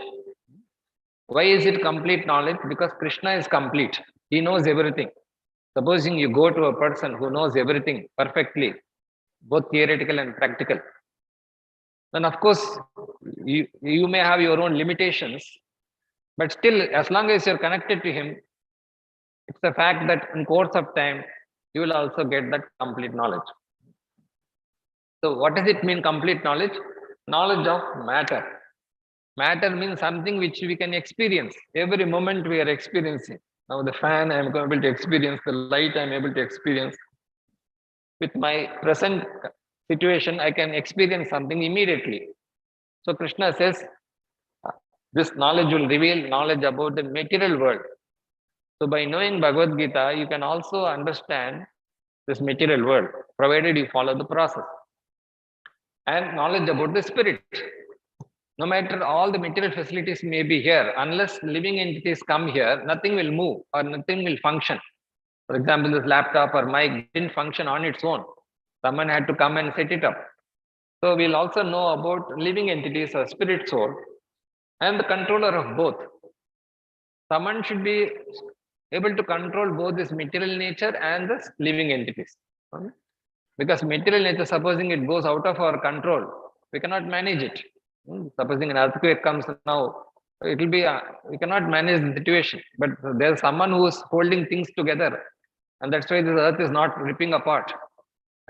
Why is it complete knowledge? Because Krishna is complete. He knows everything. Supposing you go to a person who knows everything perfectly, both theoretical and practical, then of course you may have your own limitations, but still as long as you're connected to him, it's the fact that in course of time you will also get that complete knowledge. So what does it mean, complete knowledge? Knowledge of matter. Matter means something which we can experience. Every moment we are experiencing. Now the fan I am able to experience, the light I am able to experience. With my present situation, I can experience something immediately. So Krishna says, this knowledge will reveal knowledge about the material world. So by knowing Bhagavad-Gita, you can also understand this material world, provided you follow the process. And knowledge about the spirit. No matter all the material facilities may be here, unless living entities come here, nothing will move or nothing will function. For example, this laptop or mic didn't function on its own. Someone had to come and set it up. So we'll also know about living entities or spirit soul and the controller of both. Someone should be able to control both this material nature and this living entities. Because material nature, supposing it goes out of our control, we cannot manage it. Supposing an earthquake comes now, it will be, we cannot manage the situation. But there's someone who is holding things together, and that's why this earth is not ripping apart.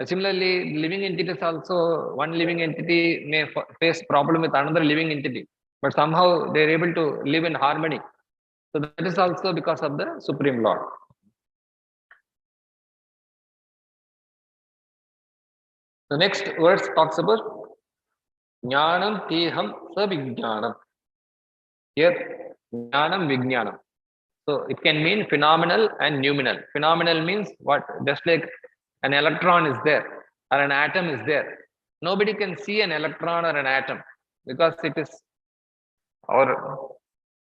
Similarly, living entities also, one living entity may face problem with another living entity, but somehow they're able to live in harmony. So that is also because of the Supreme Lord. The next verse talks about Jnanam Teham Savijnanam. Here, Jnanam Vijnanam. So it can mean phenomenal and noumenal. Phenomenal means what? Just like an electron is there or an atom is there. Nobody can see an electron or an atom because it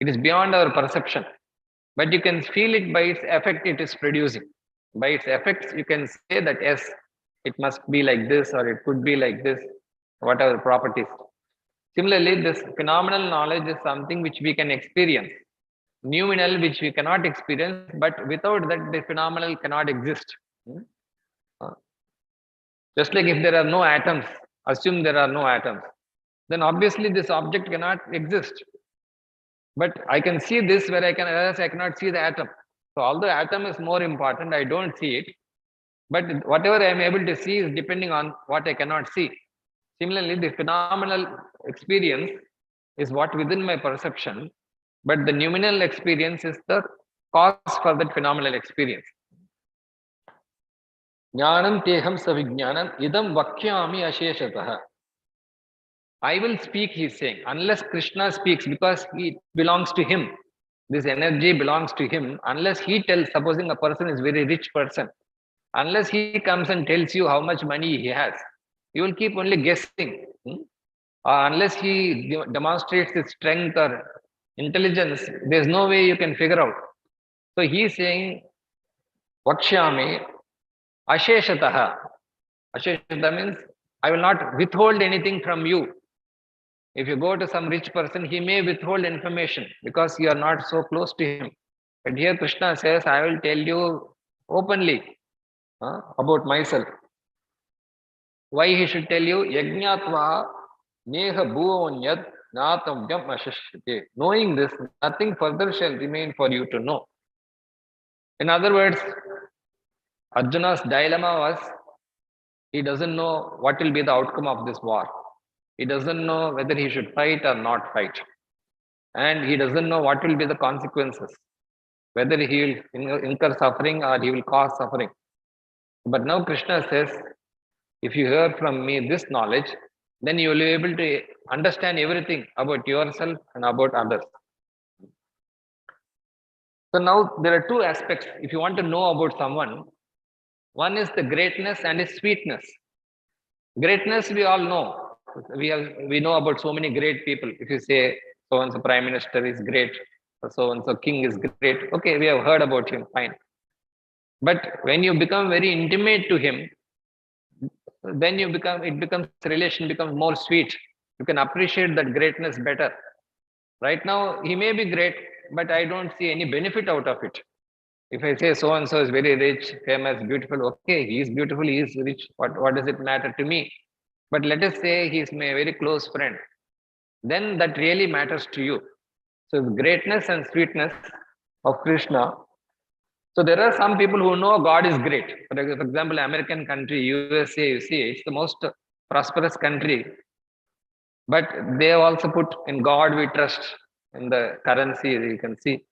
is beyond our perception. But you can feel it by its effect it is producing. By its effects, you can say that yes, it must be like this or it could be like this, whatever properties. Similarly, this phenomenal knowledge is something which we can experience. Noumenal, which we cannot experience, but without that, the phenomenal cannot exist. Just like if there are no atoms, assume there are no atoms, then obviously this object cannot exist. But I can see this where I cannot see the atom. So although atom is more important, I don't see it. But whatever I am able to see is depending on what I cannot see. Similarly, the phenomenal experience is what within my perception, but the noumenal experience is the cause for that phenomenal experience. Jnanam teham savijnanam idam vakyami asheshatah. I will speak, he is saying, unless Krishna speaks, because it belongs to him. This energy belongs to him. Unless he tells, supposing a person is very rich person, unless he comes and tells you how much money he has, you will keep only guessing. Unless he demonstrates his strength or intelligence, there's no way you can figure out. So he is saying, Vakshyami asheshataha. Asheshata means, I will not withhold anything from you. If you go to some rich person, he may withhold information because you are not so close to him. But here Krishna says, I will tell you openly about myself. Why he should tell you? Yajñatva neha bhuvonyat natavyam ashashyate. Knowing this, nothing further shall remain for you to know. In other words, Arjuna's dilemma was, he doesn't know what will be the outcome of this war. He doesn't know whether he should fight or not fight. And he doesn't know what will be the consequences, whether he will incur suffering or he will cause suffering. But now Krishna says, if you hear from me this knowledge, then you will be able to understand everything about yourself and about others. So now there are two aspects. If you want to know about someone, one is the greatness and his sweetness. Greatness we all know. We know about so many great people. If you say so and so prime minister is great, so and so king is great, okay, we have heard about him, fine. But when you become very intimate to him, then relation becomes more sweet. You can appreciate that greatness better. Right now, he may be great, but I don't see any benefit out of it. If I say so and so is very rich, famous, beautiful, okay, he is beautiful, he is rich. What does it matter to me? But let us say he is my very close friend. Then that really matters to you. So the greatness and sweetness of Krishna. So there are some people who know God is great. For example, American country, USA, you see, it's the most prosperous country. But they have also put in God we trust in the currency, you can see.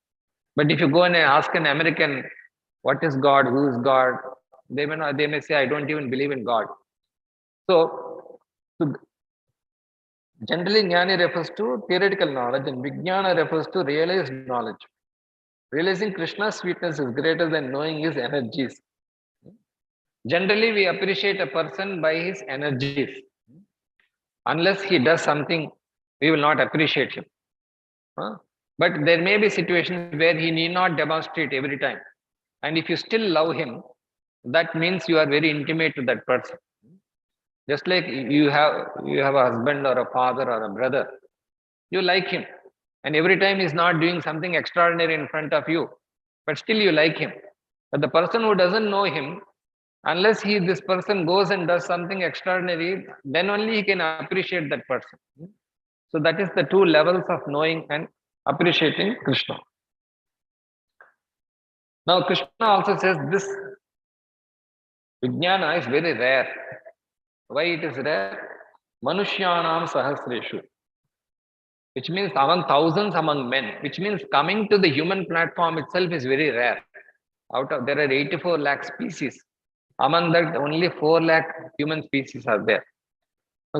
But if you go and ask an American, what is God, who is God? They may say, I don't even believe in God. So generally, Jnani refers to theoretical knowledge and Vijnana refers to realized knowledge. Realizing Krishna's sweetness is greater than knowing his energies. Generally, we appreciate a person by his energies. Unless he does something, we will not appreciate him. But there may be situations where he need not demonstrate every time. And if you still love him, that means you are very intimate to that person. Just like you have a husband or a father or a brother, you like him. And every time he's not doing something extraordinary in front of you, but still you like him. But the person who doesn't know him, unless this person goes and does something extraordinary, then only he can appreciate that person. So that is the two levels of knowing and appreciating Krishna. Now Krishna also says this Vijnana is very rare. Why it is rare? Manushyanam sahasreshu. Which means among thousands among men, which means coming to the human platform itself is very rare. There are 84 lakh species. Among that, only 4 lakh human species are there.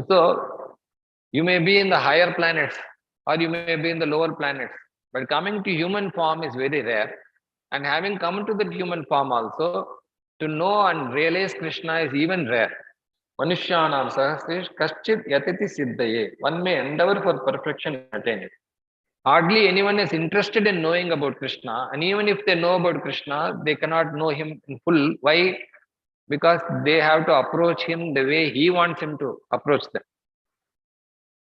So, you may be in the higher planets or you may be in the lower planets. But coming to human form is very rare. And having come to the human form also, to know and realize Krishna is even rare. Manushyanam sahasrish kaschid yatiti siddhaye. One may endeavor for perfection and attain it. Hardly anyone is interested in knowing about Krishna. And even if they know about Krishna, they cannot know him in full. Why? Because they have to approach him the way he wants him to approach them.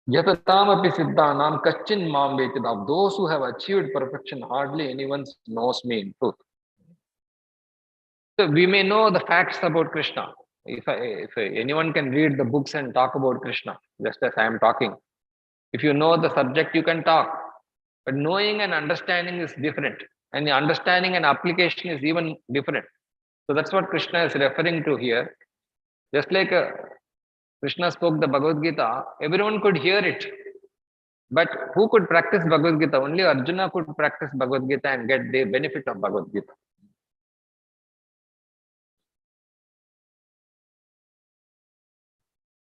Yatataamapi siddhanam kaschin mam vetid. Of those who have achieved perfection, hardly anyone knows me in truth. So we may know the facts about Krishna. If anyone can read the books and talk about Krishna, just as I am talking. If you know the subject, you can talk. But knowing and understanding is different. And the understanding and application is even different. So that's what Krishna is referring to here. Just like Krishna spoke the Bhagavad-Gita, everyone could hear it. But who could practice Bhagavad-Gita? Only Arjuna could practice Bhagavad-Gita and get the benefit of Bhagavad-Gita.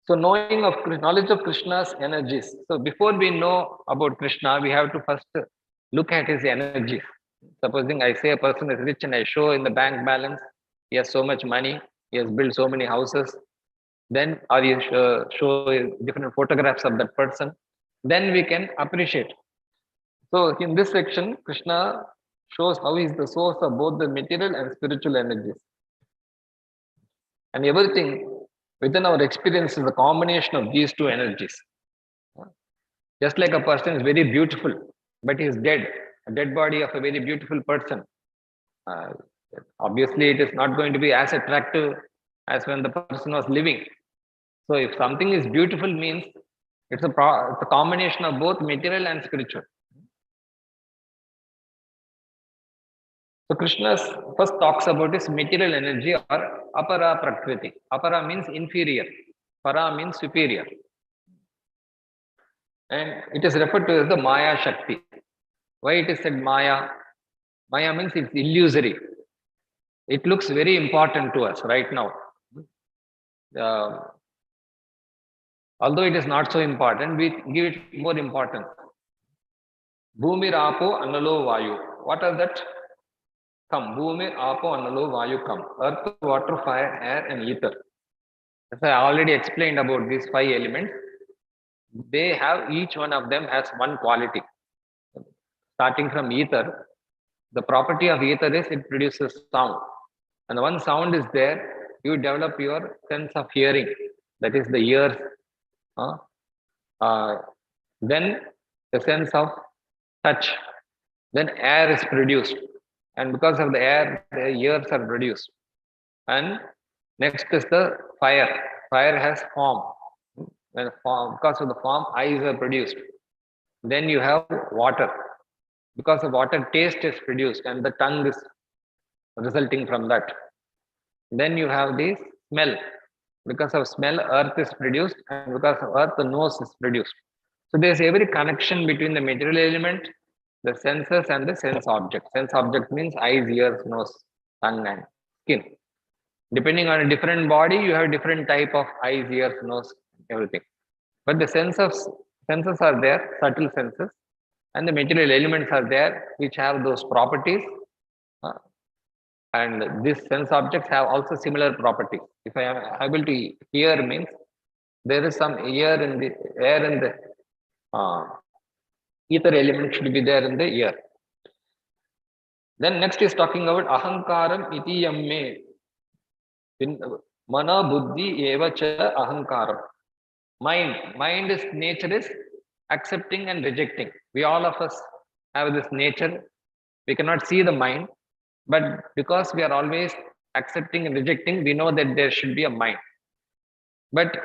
So knowledge of Krishna's energies. So before we know about Krishna, we have to first look at his energies. Supposing I say a person is rich and I show in the bank balance, he has so much money, he has built so many houses, then or you show different photographs of that person, then we can appreciate. So in this section, Krishna shows how he is the source of both the material and spiritual energies. And everything within our experience is a combination of these two energies. Just like a person is very beautiful, but he is dead, a dead body of a very beautiful person. Obviously, it is not going to be as attractive as when the person was living. So if something is beautiful means it's a combination of both material and spiritual. So Krishna first talks about his material energy or apara prakriti. Apara means inferior, para means superior. And it is referred to as the Maya Shakti. Why it is said Maya? Maya means it's illusory. It looks very important to us right now. Although it is not so important, we give it more importance. Bhumi, Apo, Analo, Vayu. What are that? Come. Bhumi, Apo, Analo, Vayu, come. Earth, water, fire, air, and ether. As I already explained about these 5 elements, they have, each one of them has one quality. Starting from ether, the property of ether is it produces sound. And once sound is there, you develop your sense of hearing. That is the ears. Then the sense of touch. Then air is produced. And because of the air, the ears are produced. And next is the fire. Fire has form. Because of the form, eyes are produced. Then you have water. Because of water, taste is produced and the tongue is resulting from that. Then you have the smell. Because of smell, earth is produced, and because of earth, the nose is produced. So there's every connection between the material element, the senses, and the sense object. Sense object means eyes, ears, nose, tongue, and skin. Depending on a different body, you have different type of eyes, ears, nose, everything. But the senses are there, subtle senses, and the material elements are there, which have those properties. And these sense objects have also similar properties. If I am able to hear means there is some air in the ether element should be there in the ear. Then next is talking about ahankaram iti yamme. Mana buddhi eva cha ahankaram. Mind is nature is accepting and rejecting. We all of us have this nature. We cannot see the mind. But because we are always accepting and rejecting, we know that there should be a mind. But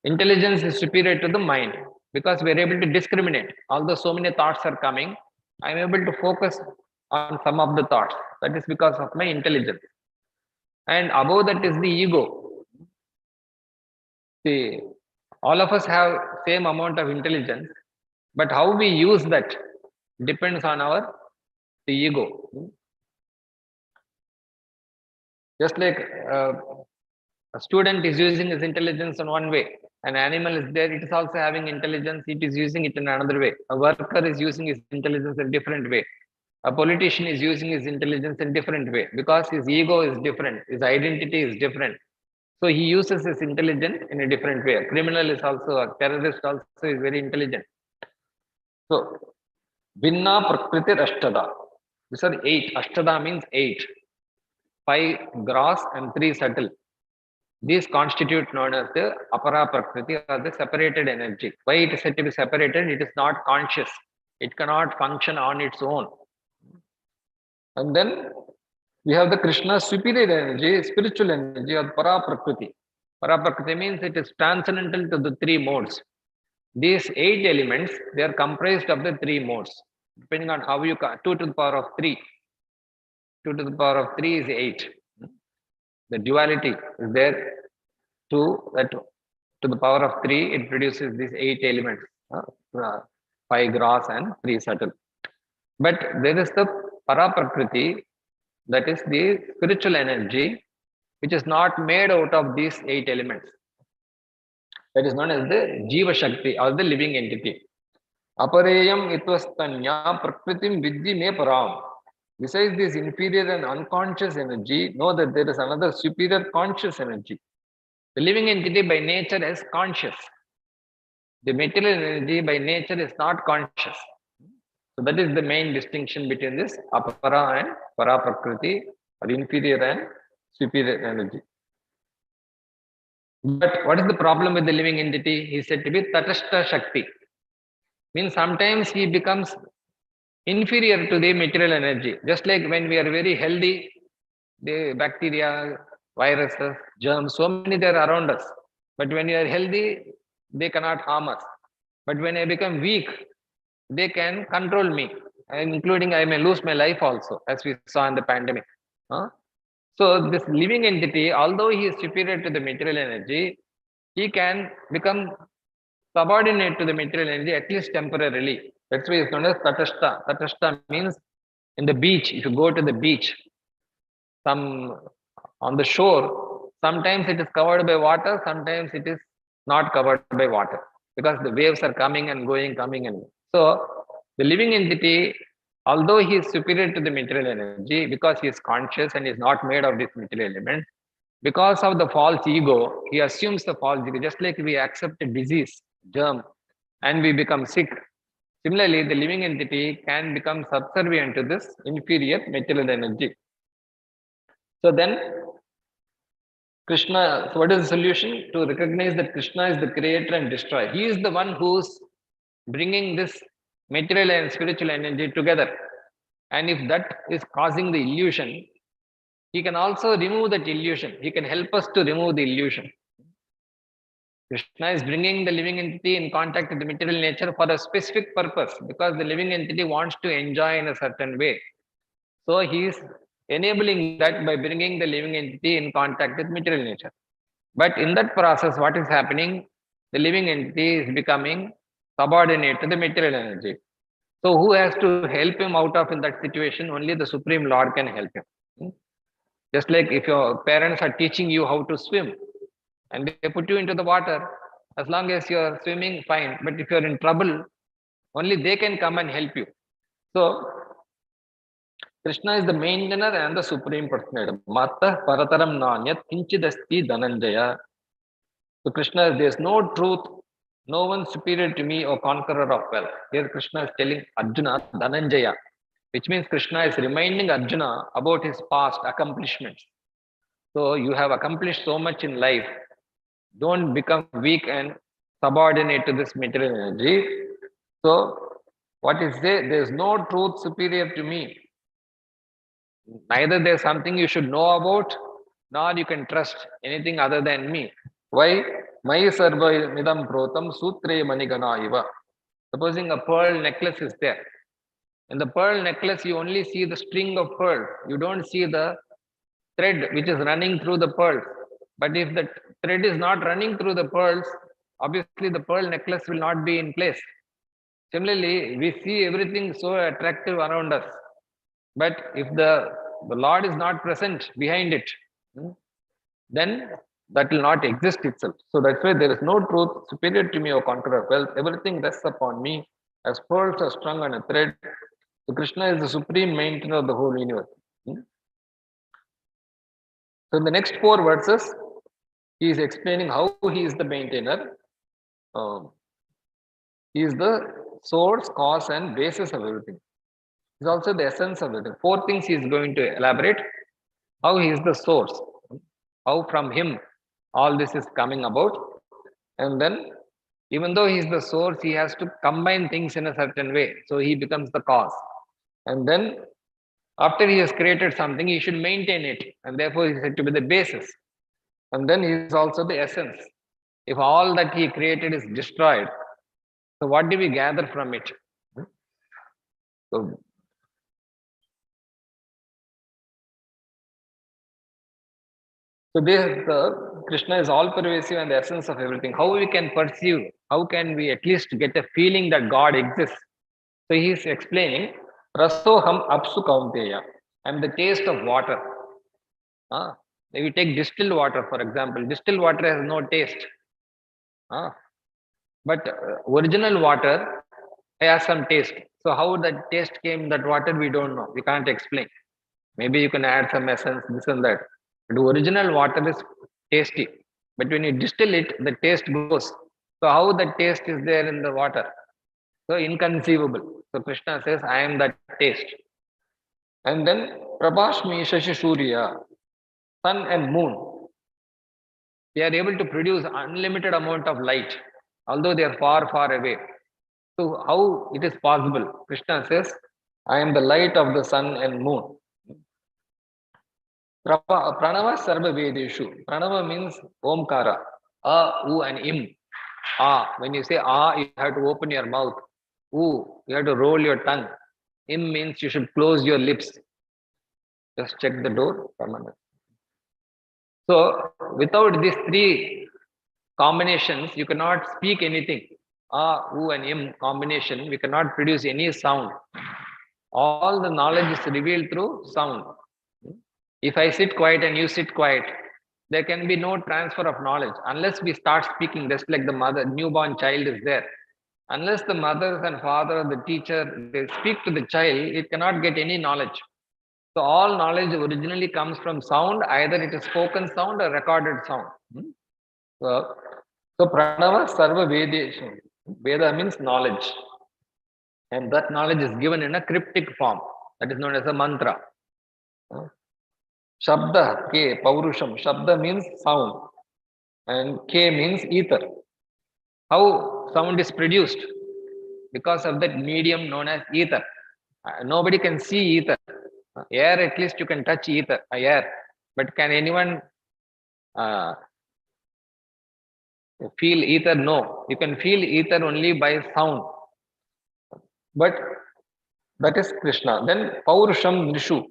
intelligence is superior to the mind because we are able to discriminate. Although so many thoughts are coming, I am able to focus on some of the thoughts. That is because of my intelligence. And above that is the ego. See, all of us have same amount of intelligence, but how we use that depends on the ego. Just like a student is using his intelligence in one way, an animal is there, it is also having intelligence, it is using it in another way. A worker is using his intelligence in a different way. A politician is using his intelligence in a different way because his ego is different, his identity is different. So he uses his intelligence in a different way. A criminal is also, a terrorist also is very intelligent. So, Vinna Prakriti Ashtada. These are 8. Ashtada means 8. 5 gross and 3 subtle. These constitute known as the Apara Prakriti or the separated energy. Why it is said to be separated? It is not conscious. It cannot function on its own. And then we have the Krishna superior energy, spiritual energy or Para Prakriti. Para Prakriti means it is transcendental to the 3 modes. These 8 elements, they are comprised of the 3 modes. Depending on how you 2 to the power of 3. 2 to the power of 3 is 8. The duality is there. 2 that to the power of 3, it produces these 8 elements. 5 gross and 3 subtle. But there is the Para Prakriti, that is the spiritual energy, which is not made out of these 8 elements. That is known as the Jiva Shakti or the living entity. Apareyam itvastanya prakritim vidhi me param. Besides this inferior and unconscious energy, know that there is another superior conscious energy. The living entity by nature is conscious. The material energy by nature is not conscious. So that is the main distinction between this Apara and Para Prakriti, or inferior and superior energy. But what is the problem with the living entity? He said to be Tatashta Shakti. Means sometimes he becomes inferior to the material energy. Just like when we are very healthy, the bacteria, viruses, germs, so many they are around us. But when we are healthy, they cannot harm us. But when I become weak, they can control me, including I may lose my life also, as we saw in the pandemic. So this living entity, although he is superior to the material energy, he can become subordinate to the material energy, at least temporarily. That's why it's known as Tatashta. Tatashta means in the beach, if you go to the beach, on the shore, sometimes it is covered by water, sometimes it is not covered by water, because the waves are coming and going, coming and going. So the living entity, although he is superior to the material energy, because he is conscious and is not made of this material element, because of the false ego, he assumes the false ego. Just like we accept a disease, germ, and we become sick. Similarly, the living entity can become subservient to this inferior material energy. So then, Krishna, so what is the solution? To recognize that Krishna is the creator and destroyer. He is the one who's bringing this material and spiritual energy together. And if that is causing the illusion, he can also remove that illusion. He can help us to remove the illusion. Krishna is bringing the living entity in contact with the material nature for a specific purpose, because the living entity wants to enjoy in a certain way. So he is enabling that by bringing the living entity in contact with material nature. But in that process, what is happening? The living entity is becoming subordinate to the material energy. So who has to help him out of in that situation? Only the Supreme Lord can help him. Just like if your parents are teaching you how to swim and they put you into the water, as long as you're swimming, fine. But if you're in trouble, only they can come and help you. So Krishna is the maintainer and the supreme personality. Mata parataram nanyat kinchidasti dhananjaya. So Krishna, there is no truth, no one superior to me, or conqueror of wealth. Here Krishna is telling Arjuna Dhananjaya, which means Krishna is reminding Arjuna about his past accomplishments. So you have accomplished so much in life. Don't become weak and subordinate to this material energy. So what is there? There is no truth superior to me. Neither there is something you should know about, nor you can trust anything other than me. Why? Mai sarva midam protam sutre manigana iva. Supposing a pearl necklace is there. In the pearl necklace, you only see the string of pearls. You don't see the thread which is running through the pearls. But if the thread is not running through the pearls, obviously the pearl necklace will not be in place. Similarly, we see everything so attractive around us. But if the Lord is not present behind it, then that will not exist itself. So that's why there is no truth superior to me, O conqueror of wealth. Everything rests upon me as pearls are strung on a thread. So Krishna is the supreme maintainer of the whole universe. So in the next 4 verses, he is explaining how he is the maintainer. He is the source, cause, and basis of everything. He is also the essence of everything. 4 things he is going to elaborate. How he is the source, how from him all this is coming about, and then even though he is the source, he has to combine things in a certain way, so he becomes the cause. And then after he has created something, he should maintain it, and therefore he is said to be the basis. And then he is also the essence. If all that he created is destroyed, so what do we gather from it? So this Krishna is all pervasive and the essence of everything. How we can perceive, how can we at least get a feeling that God exists? So he is explaining, Rasoham apsu kaunteya. I am the taste of water. If you take distilled water, for example, distilled water has no taste. But original water has some taste. So how that taste came, that water, we don't know. We can't explain. Maybe you can add some essence, this and that. But original water is tasty. But when you distill it, the taste goes. So how the taste is there in the water? So inconceivable. So Krishna says, I am that taste. And then Prabhashmi Shashi Surya, sun and moon. They are able to produce unlimited amount of light, although they are far, far away. So how it is possible? Krishna says, I am the light of the sun and moon. Pranava Sarva Vedeshu. Pranava means Omkara. A, U and Im. When you say you have to open your mouth. U, you have to roll your tongue. Im means you should close your lips. Just check the door. So without these 3 combinations, you cannot speak anything. U and Im combination, we cannot produce any sound. All the knowledge is revealed through sound. If I sit quiet and you sit quiet, there can be no transfer of knowledge unless we start speaking, just like the mother, newborn child is there. Unless the mother and father, the teacher, they speak to the child, it cannot get any knowledge. So all knowledge originally comes from sound, either it is spoken sound or recorded sound. So Pranava Sarva Vedeshu. Veda means knowledge. And that knowledge is given in a cryptic form. That is known as a mantra. Shabda, K, Paurusham. Shabda means sound. And K means ether. How sound is produced? Because of that medium known as ether. Nobody can see ether. Air, at least you can touch ether, air. But can anyone feel ether? No. You can feel ether only by sound. But that is Krishna. Then Paurusham Nishu.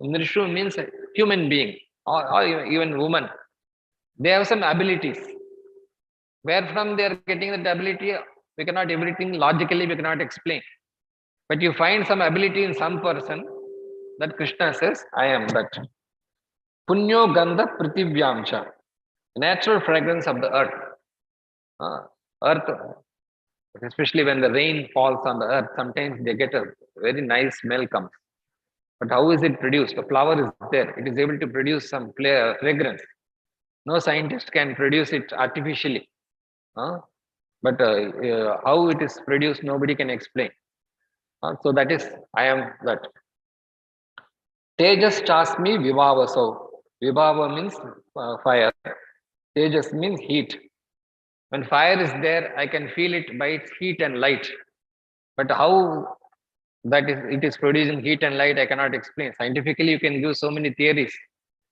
Nishu means human being or even woman. They have some abilities. Where from they are getting that ability, we cannot, everything logically we cannot explain. But you find some ability in some person, that Krishna says, I am that. Punyo Gandha Pritivyamcha. Natural fragrance of the earth. Earth, especially when the rain falls on the earth, sometimes they get a very nice smell comes. But how is it produced? The flower is there. It is able to produce some fragrance. No scientist can produce it artificially. But how it is produced, nobody can explain. So that is, I am that. Tejas Chasmi Vivavaso. Vivava means fire. Tejas means heat. When fire is there, I can feel it by its heat and light. But how that is, it is producing heat and light, I cannot explain. Scientifically, you can give so many theories.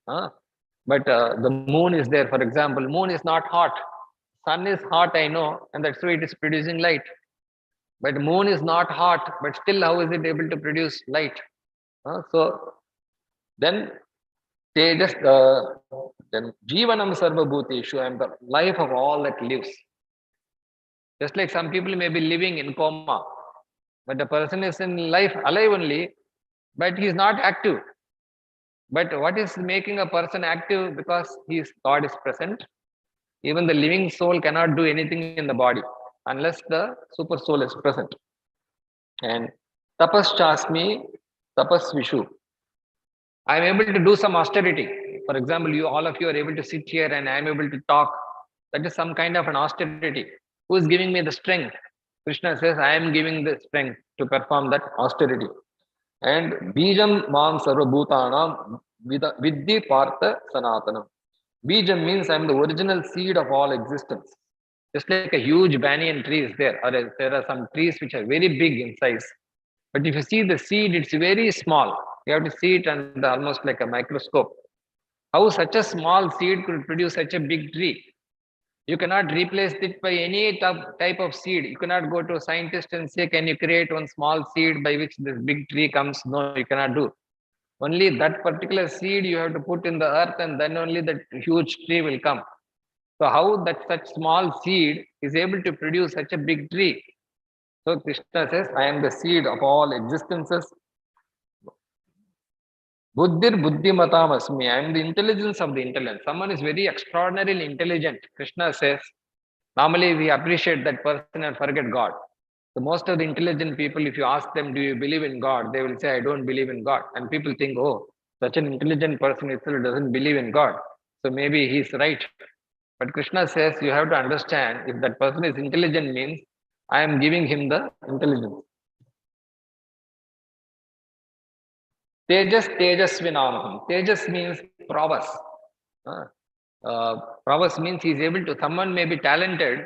But the moon is there, for example. Moon is not hot. Sun is hot, I know, and that's why it is producing light. But moon is not hot, but still how is it able to produce light? So then Tejas, then Jivanam Sarva Bhuteshu, I am the life of all that lives. Just like some people may be living in coma, but the person is in life, alive only, but he is not active. But what is making a person active? Because God is present. Even the living soul cannot do anything in the body unless the super soul is present. And tapas chasmi, tapas vishu. I am able to do some austerity. For example, all of you are able to sit here and I am able to talk. That is some kind of an austerity. Who is giving me the strength? Krishna says, I am giving the strength to perform that austerity. And Bijam Mam Sarvabhutanam Vidhi Partha Sanatanam. Bijam means I am the original seed of all existence. Just like a huge banyan tree is there, or there are some trees which are very big in size. But if you see the seed, it's very small. You have to see it under almost like a microscope. How such a small seed could produce such a big tree? You cannot replace it by any type of seed. You cannot go to a scientist and say, can you create one small seed by which this big tree comes? No, you cannot do. Only that particular seed you have to put in the earth, and then only that huge tree will come. So how that such small seed is able to produce such a big tree? So Krishna says, I am the seed of all existences. Buddhir buddhimatam asmi. I am the intelligence of the intelligent. Someone is very extraordinarily intelligent. Krishna says, normally we appreciate that person and forget God. So most of the intelligent people, if you ask them, do you believe in God? They will say, I don't believe in God. And people think, oh, such an intelligent person itself doesn't believe in God. So maybe he's right. But Krishna says, you have to understand, if that person is intelligent means, I am giving him the intelligence. Tejas Tejasvinamaham. Tejas means prowess. Prowess means he is able to, someone may be talented,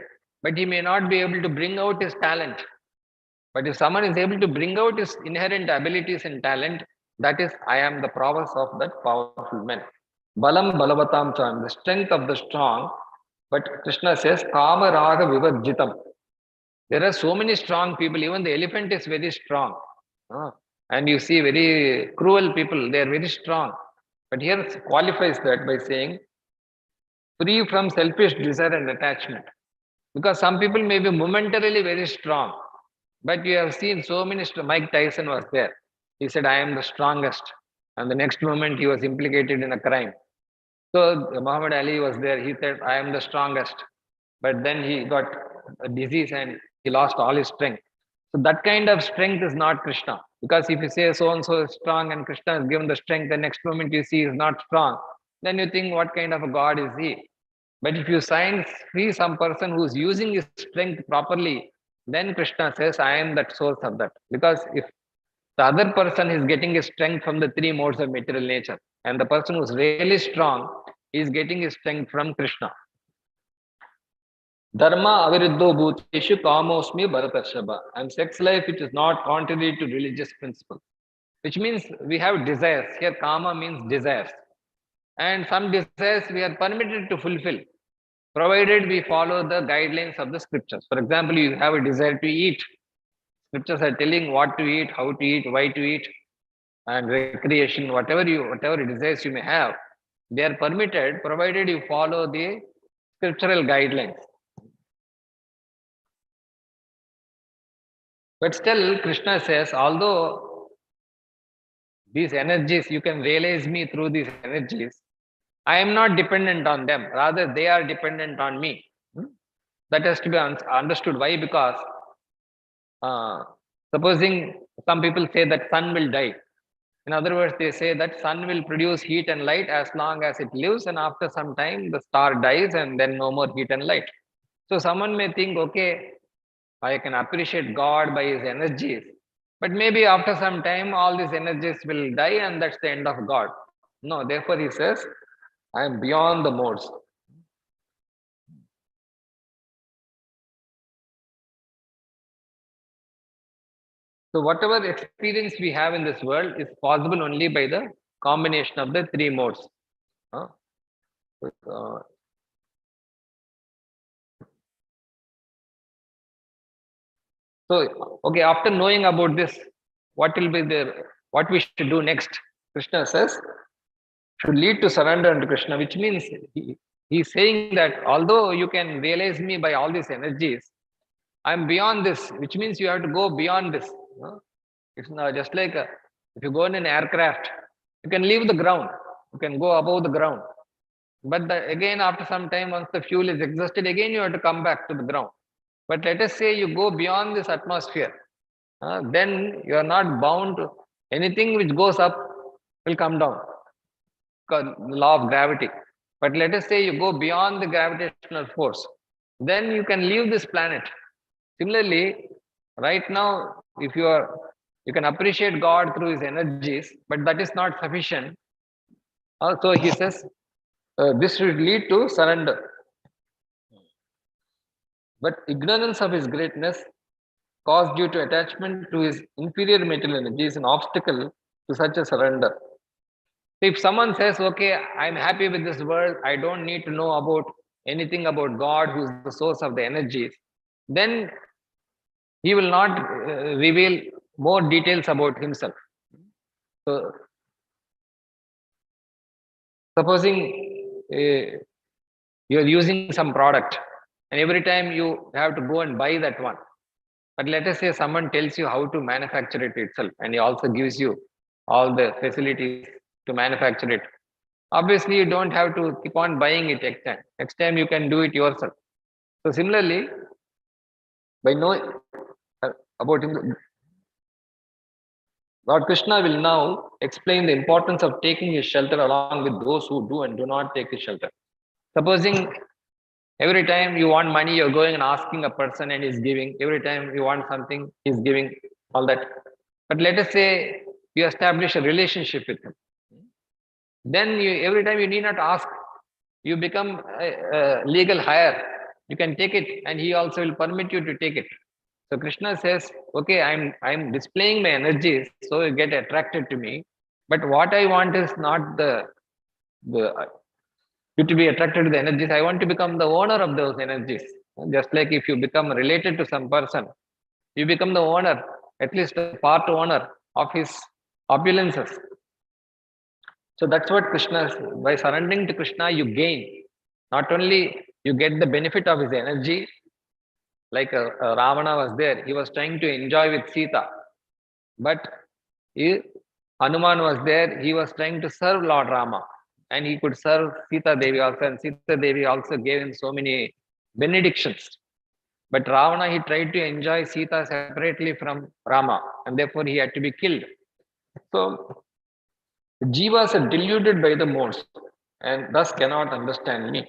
but he may not be able to bring out his talent. But if someone is able to bring out his inherent abilities and talent, that is, I am the prowess of that powerful man. Balam Balavatam Cham, the strength of the strong. But Krishna says, Kama Raga Vivajjitam. There are so many strong people, even the elephant is very strong. And you see very cruel people, they are very strong. But here it qualifies that by saying, free from selfish desire and attachment. Because some people may be momentarily very strong. But you have seen so many, Mike Tyson was there. He said, I am the strongest. And the next moment he was implicated in a crime. So Muhammad Ali was there. He said, I am the strongest. But then he got a disease and he lost all his strength. So that kind of strength is not Krishna. Because if you say so-and-so is strong and Krishna has given the strength, the next moment you see he is not strong, then you think, what kind of a God is he? But if you see some person who is using his strength properly, then Krishna says, I am that source of that. Because if the other person is getting his strength from the three modes of material nature, and the person who is really strong is getting his strength from Krishna. Dharma aviruddho bhuteshu kamosmi bharatarshaba. And sex life, which is not contrary to religious principle. Which means we have desires. Here kama means desires. And some desires we are permitted to fulfill, provided we follow the guidelines of the scriptures. For example, you have a desire to eat. Scriptures are telling what to eat, how to eat, why to eat, and recreation, whatever desires you may have, they are permitted, provided you follow the scriptural guidelines. But still, Krishna says, although these energies, you can realize me through these energies, I am not dependent on them. Rather, they are dependent on me. That has to be understood. Why? Because supposing some people say that sun will die. In other words, they say that sun will produce heat and light as long as it lives, and after some time the star dies and then no more heat and light. So someone may think, okay, I can appreciate God by his energies, but maybe after some time all these energies will die and that's the end of God. No, therefore he says, I am beyond the modes. So whatever experience we have in this world is possible only by the combination of the three modes. So, okay, after knowing about this, what we should do next? Krishna says, should lead to surrender unto Krishna, which means he's saying that although you can realize me by all these energies, I'm beyond this, which means you have to go beyond this. It's not just like if you go in an aircraft, You can leave the ground. You can go above the ground. But again, after some time, once the fuel is exhausted, again you have to come back to the ground. But let us say you go beyond this atmosphere. Then you are not bound to anything which goes up will come down. The law of gravity. But let us say you go beyond the gravitational force. Then you can leave this planet. Similarly, right now, if you can appreciate God through his energies, but that is not sufficient. Also, he says, this should lead to surrender. But ignorance of his greatness caused due to attachment to his inferior material energy is an obstacle to such a surrender. If someone says, okay, I'm happy with this world, I don't need to know about anything about God, who is the source of the energies, then he will not reveal more details about himself. So, supposing you're using some product, and every time you have to go and buy that one. But let us say someone tells you how to manufacture it itself, and he also gives you all the facilities to manufacture it. Obviously, you don't have to keep on buying it next time. Next time you can do it yourself. So similarly, by knowing about him, Lord Krishna will now explain the importance of taking his shelter along with those who do and do not take his shelter. Supposing every time you want money, you're going and asking a person and he's giving. Every time you want something, he's giving, all that. But let us say you establish a relationship with him. Then every time you need not ask, you become a legal hire. You can take it and he also will permit you to take it. So Krishna says, okay, I'm displaying my energies, so you get attracted to me. But what I want is not you to be attracted to the energies. I want to become the owner of those energies. Just like if you become related to some person, you become the owner, at least a part owner of his opulences. So that's what Krishna, by surrendering to Krishna, you gain. Not only you get the benefit of his energy, like Ravana was there, he was trying to enjoy with Sita. But Hanuman was there, he was trying to serve Lord Rama. And he could serve Sita Devi also, and Sita Devi also gave him so many benedictions. But Ravana, he tried to enjoy Sita separately from Rama, and therefore he had to be killed. So jivas are deluded by the modes and thus cannot understand me,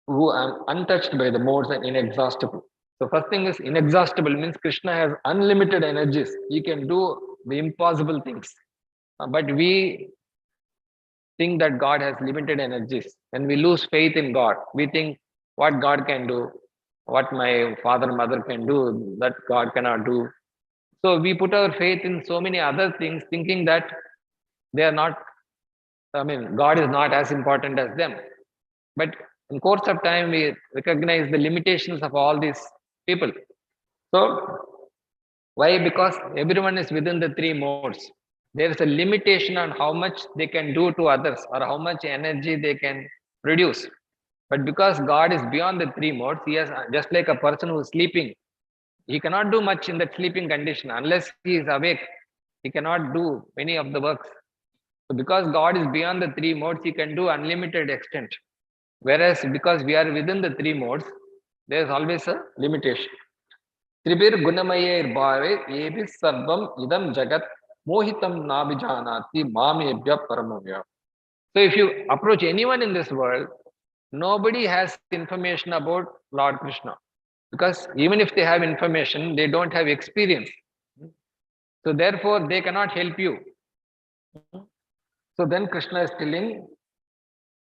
who am untouched by the modes and inexhaustible. So first thing is inexhaustible means Krishna has unlimited energies. He can do the impossible things. But we think that God has limited energies. When we lose faith in God, we think what God can do, what my father, mother can do, that God cannot do. So we put our faith in so many other things, thinking that they are not, God is not as important as them. But in course of time, we recognize the limitations of all these people. So why? Because everyone is within the three modes. There is a limitation on how much they can do to others or how much energy they can produce. But because God is beyond the three modes, he has, just like a person who is sleeping, he cannot do much in that sleeping condition. Unless he is awake, he cannot do many of the works. So because God is beyond the three modes, he can do unlimited extent. Whereas because we are within the three modes, there is always a limitation. Tribir gunamayer bhave evis sarvam idam jagat mohitam nabijanati mamebhya paramamya. So if you approach anyone in this world, nobody has information about Lord Krishna. Because even if they have information, they don't have experience. So therefore, they cannot help you. So then Krishna is telling,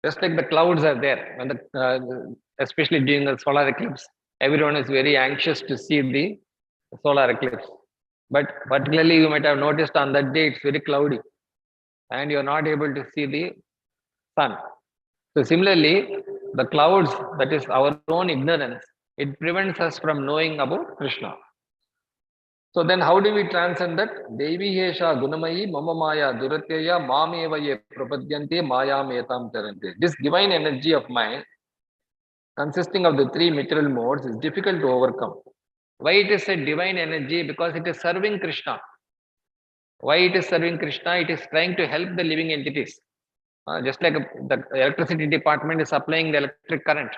just like the clouds are there, when especially during the solar eclipse, everyone is very anxious to see the solar eclipse. But particularly, you might have noticed on that day, it's very cloudy and you're not able to see the sun. So similarly, the clouds, that is our own ignorance, it prevents us from knowing about Krishna. So then how do we transcend that? Devi Hesha Gunamayi Mama Maya Duratya Mameva Ye Prapadyante Maya Metam Tarante. This divine energy of mind, consisting of the three material modes, is difficult to overcome. Why it is a divine energy? Because it is serving Krishna. Why it is serving Krishna? It is trying to help the living entities. Just like the electricity department is supplying the electric current.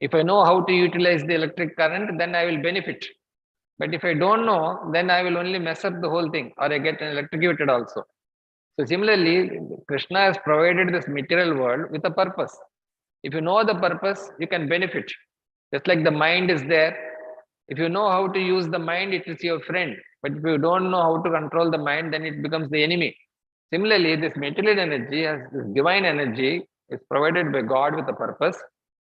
If I know how to utilize the electric current, then I will benefit. But if I don't know, then I will only mess up the whole thing, or I get electrocuted also. So similarly, Krishna has provided this material world with a purpose. If you know the purpose, you can benefit. Just like the mind is there. If you know how to use the mind, it is your friend. But if you don't know how to control the mind, then it becomes the enemy. Similarly, this material energy, as this divine energy, is provided by God with a purpose.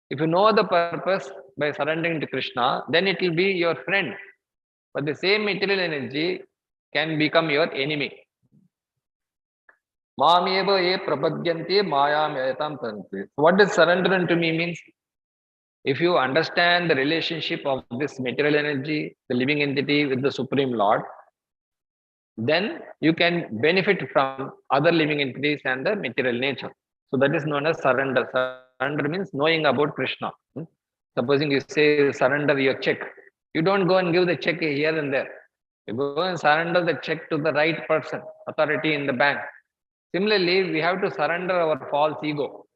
If you know the purpose by surrendering to Krishna, then it will be your friend. But the same material energy can become your enemy. Mameva ye prapadyante mayam yayatam tanti. What does surrender unto me means? If you understand the relationship of this material energy, the living entity with the Supreme Lord, then you can benefit from other living entities and the material nature. So that is known as surrender. Surrender means knowing about Krishna. Supposing you say surrender your check, you don't go and give the check here and there. You go and surrender the check to the right person, authority in the bank. Similarly, we have to surrender our false ego.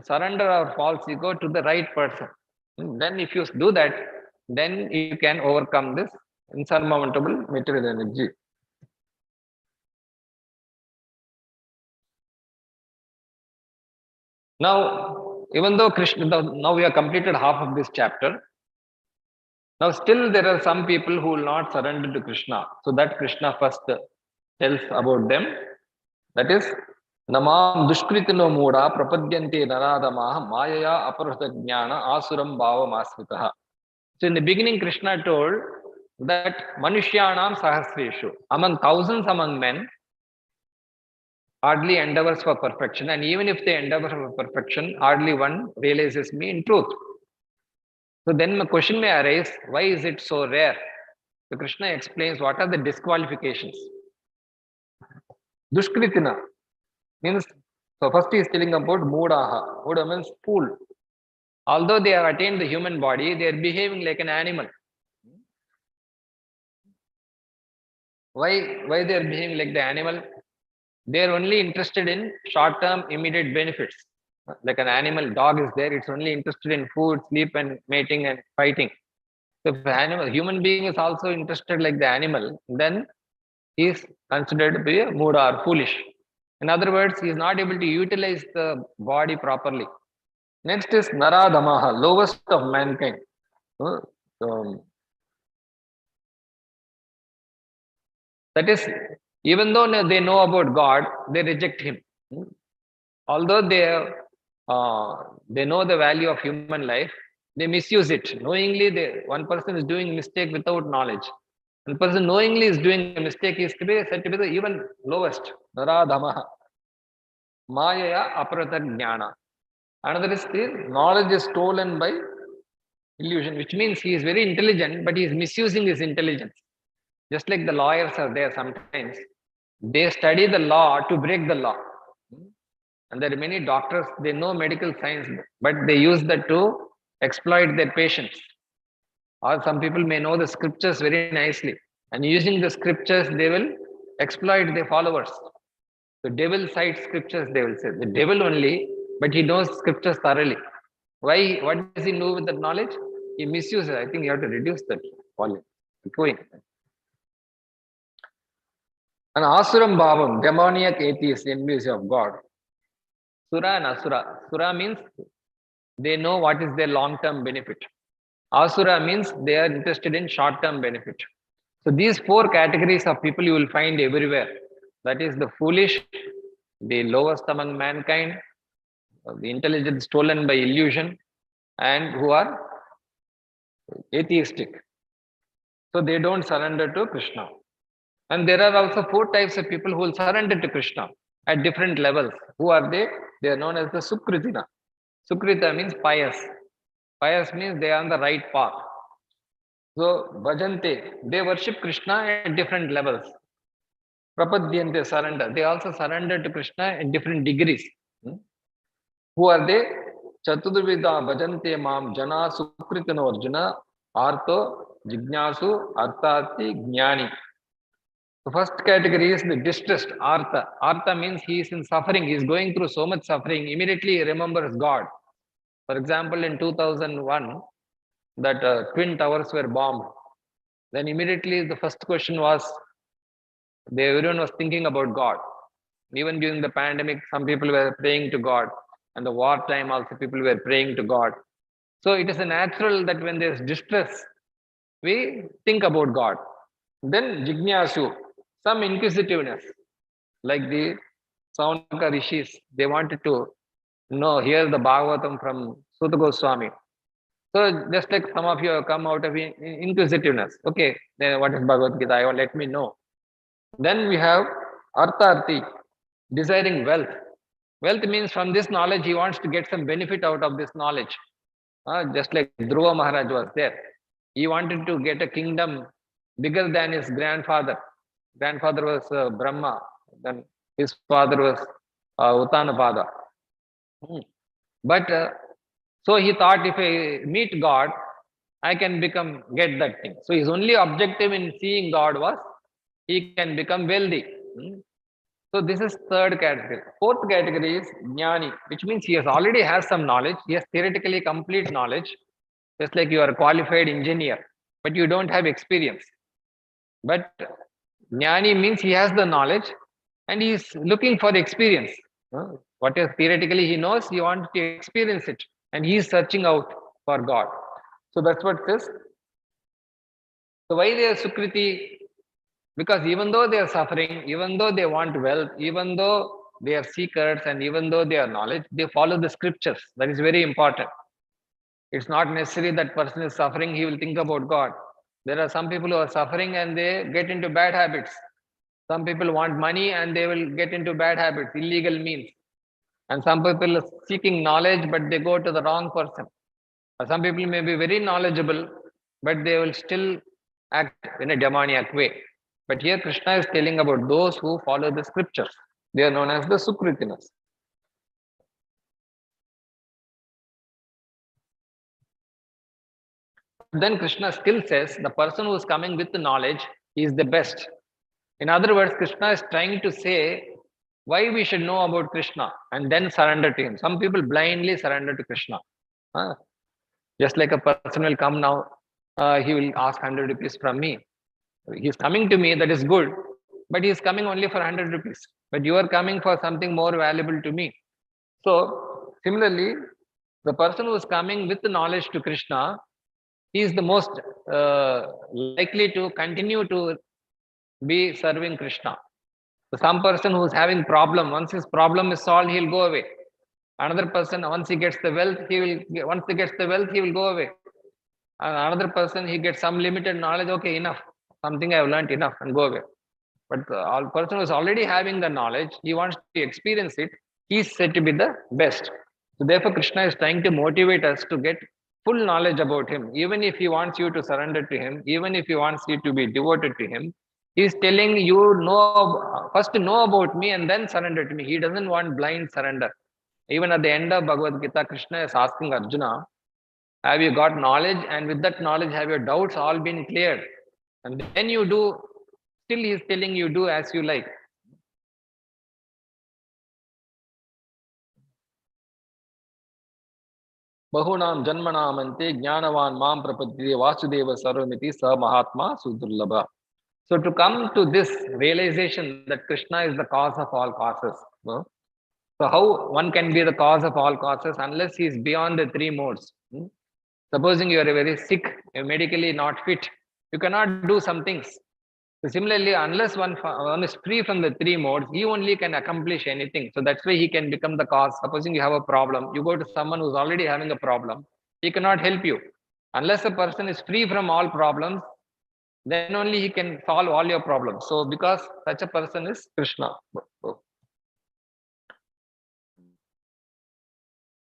Surrender our false ego to the right person. Then if you do that, then you can overcome this insurmountable material energy. Now, even though Krishna, now we have completed half of this chapter. Now still there are some people who will not surrender to Krishna. So that Krishna first tells about them. That is, Namam dushkritino mooda prapadyante naradamaha mayaya aparuta jnana asuram bhava masvitaha. So in the beginning, Krishna told that manushyanam sahasreshu, among thousands among men, hardly endeavors for perfection, and even if they endeavor for perfection, hardly one realizes me in truth. So then the question may arise, why is it so rare? So Krishna explains what are the disqualifications. Dushkritina means, so first he is telling about Moodaha. Mooda means fool. Although they have attained the human body, they are behaving like an animal. Why they are behaving like the animal? They are only interested in short-term immediate benefits. Like an animal, dog is there, it's only interested in food, sleep and mating and fighting. So if an human being is also interested like the animal, then he is considered to be a mooda or foolish. In other words, he is not able to utilize the body properly. Next is Naradamaha, lowest of mankind. So, that is, even though they know about God, they reject him. Although they know the value of human life, they misuse it. Knowingly, one person is doing mistake without knowledge. One person knowingly is doing a mistake is to be said to be the even lowest. Naradamaha. Mayaya aparata jnana. Another is the knowledge is stolen by illusion, which means he is very intelligent, but he is misusing his intelligence. Just like the lawyers are there sometimes. They study the law to break the law. And there are many doctors, they know medical science, but they use that to exploit their patients. Or some people may know the scriptures very nicely. And using the scriptures, they will exploit their followers. The devil cites scriptures, they will say. The devil only, but he knows scriptures thoroughly. Why? What does he know with that knowledge? He misuses. I think you have to reduce that volume. Going. And Asuram Bhavam, demoniac atheist, enemies of God. Sura and Asura. Sura means they know what is their long-term benefit. Asura means they are interested in short-term benefit. So these four categories of people you will find everywhere. That is the foolish, the lowest among mankind, the intelligence stolen by illusion, and who are atheistic. So they don't surrender to Krishna. And there are also four types of people who will surrender to Krishna at different levels. Who are they? They are known as the Sukritina. Sukrita means pious. Pious means they are on the right path. So Bhajante, they worship Krishna at different levels. Prapadyante, surrender. They also surrender to Krishna in different degrees. Who are they? Chatudurvida Bhajante Mam Jana Sukritino Arjuna Artho Jignasu Arthati Jnani. The first category is the distressed, Artha. Artha means he is in suffering, he is going through so much suffering, immediately he remembers God. For example, in 2001, that twin towers were bombed. Then immediately the first question was, everyone was thinking about God. Even during the pandemic, some people were praying to God. And the war time also people were praying to God. So it is a natural that when there is distress, we think about God. Then Jignasu, some inquisitiveness, like the Saunaka Rishis, they wanted to hear the Bhagavatam from Sutta Goswami. So just like some of you have come out of inquisitiveness. Okay, then what is Bhagavad-Gita? Let me know. Then we have Artha-Arthi, desiring wealth. Wealth means from this knowledge, he wants to get some benefit out of this knowledge. Just like Dhruva Maharaj was there. He wanted to get a kingdom bigger than his grandfather. Grandfather was Brahma. Then his father was Uttanapada. But so he thought, if I meet God, I can get that thing. So his only objective in seeing God was he can become wealthy. So this is third category. Fourth category is Jnani, which means he already has some knowledge. He has theoretically complete knowledge. Just like you are a qualified engineer, but you don't have experience. But Jnani means he has the knowledge and he is looking for the experience. What is theoretically he knows, he wants to experience it. And he is searching out for God. So that's what it says. So why they are Sukriti? Because even though they are suffering, even though they want wealth, even though they are seekers, and even though they are knowledge, they follow the scriptures. That is very important. It's not necessary that person is suffering, he will think about God. There are some people who are suffering and they get into bad habits. Some people want money and they will get into bad habits, illegal means. And some people are seeking knowledge, but they go to the wrong person. Some people may be very knowledgeable, but they will still act in a demoniac way. But here Krishna is telling about those who follow the scriptures. They are known as the Sukritinas. Then Krishna still says the person who is coming with the knowledge is the best. In other words, Krishna is trying to say why we should know about Krishna and then surrender to him. Some people blindly surrender to Krishna. Just like a person will come now, he will ask 100 rupees from me. He is coming to me, that is good, but he is coming only for 100 rupees. But you are coming for something more valuable to me. So, similarly, the person who is coming with the knowledge to Krishna, he is the most likely to continue to be serving Krishna. So some person who is having problem, once his problem is solved, he will go away. Another person, once he gets the wealth, he will go away. And another person, he gets some limited knowledge, okay, enough. Something I have learned, enough, and go away. But the person who is already having the knowledge, he wants to experience it, he is said to be the best. So therefore, Krishna is trying to motivate us to get full knowledge about him. Even if he wants you to surrender to him, even if he wants you to be devoted to him, he is telling you, first know about me and then surrender to me. He doesn't want blind surrender. Even at the end of Bhagavad-Gita, Krishna is asking Arjuna, have you got knowledge? And with that knowledge, have your doubts all been cleared? And then you do, still he is telling you, do as you like. Bahunam janmanamante jnanavan mam prapadite vasudeva sarvamiti sa mahatma sudurlabha. So to come to this realization that Krishna is the cause of all causes. So how one can be the cause of all causes unless he is beyond the three modes? Supposing you are very sick, you are medically not fit, you cannot do some things. So similarly, unless one is free from the three modes, he only can accomplish anything. So that's why he can become the cause. Supposing you have a problem, you go to someone who's already having a problem, he cannot help you. Unless a person is free from all problems, then only he can solve all your problems. So because such a person is Krishna.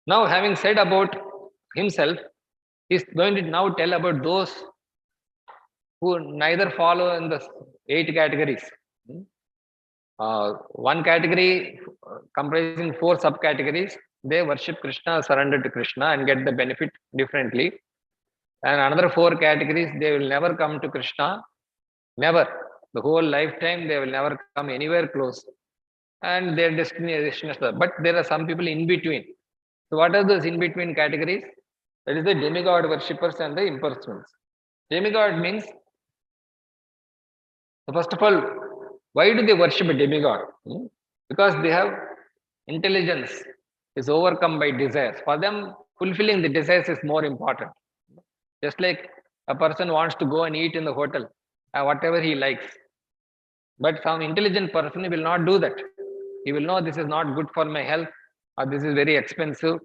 Now, having said about himself, he is going to now tell about those who neither follow in the 8 categories. One category comprising 4 subcategories, they worship Krishna, surrender to Krishna and get the benefit differently. And another 4 categories, they will never come to Krishna, never. The whole lifetime they will never come anywhere close. And their destination is there. But there are some people in between. So what are those in between categories? That is the demigod worshippers and the impersonals. Demigod means, first of all, why do they worship a demigod? Because they have intelligence is overcome by desires. For them, fulfilling the desires is more important. Just like a person wants to go and eat in the hotel, whatever he likes. But some intelligent person will not do that. He will know this is not good for my health, or this is very expensive.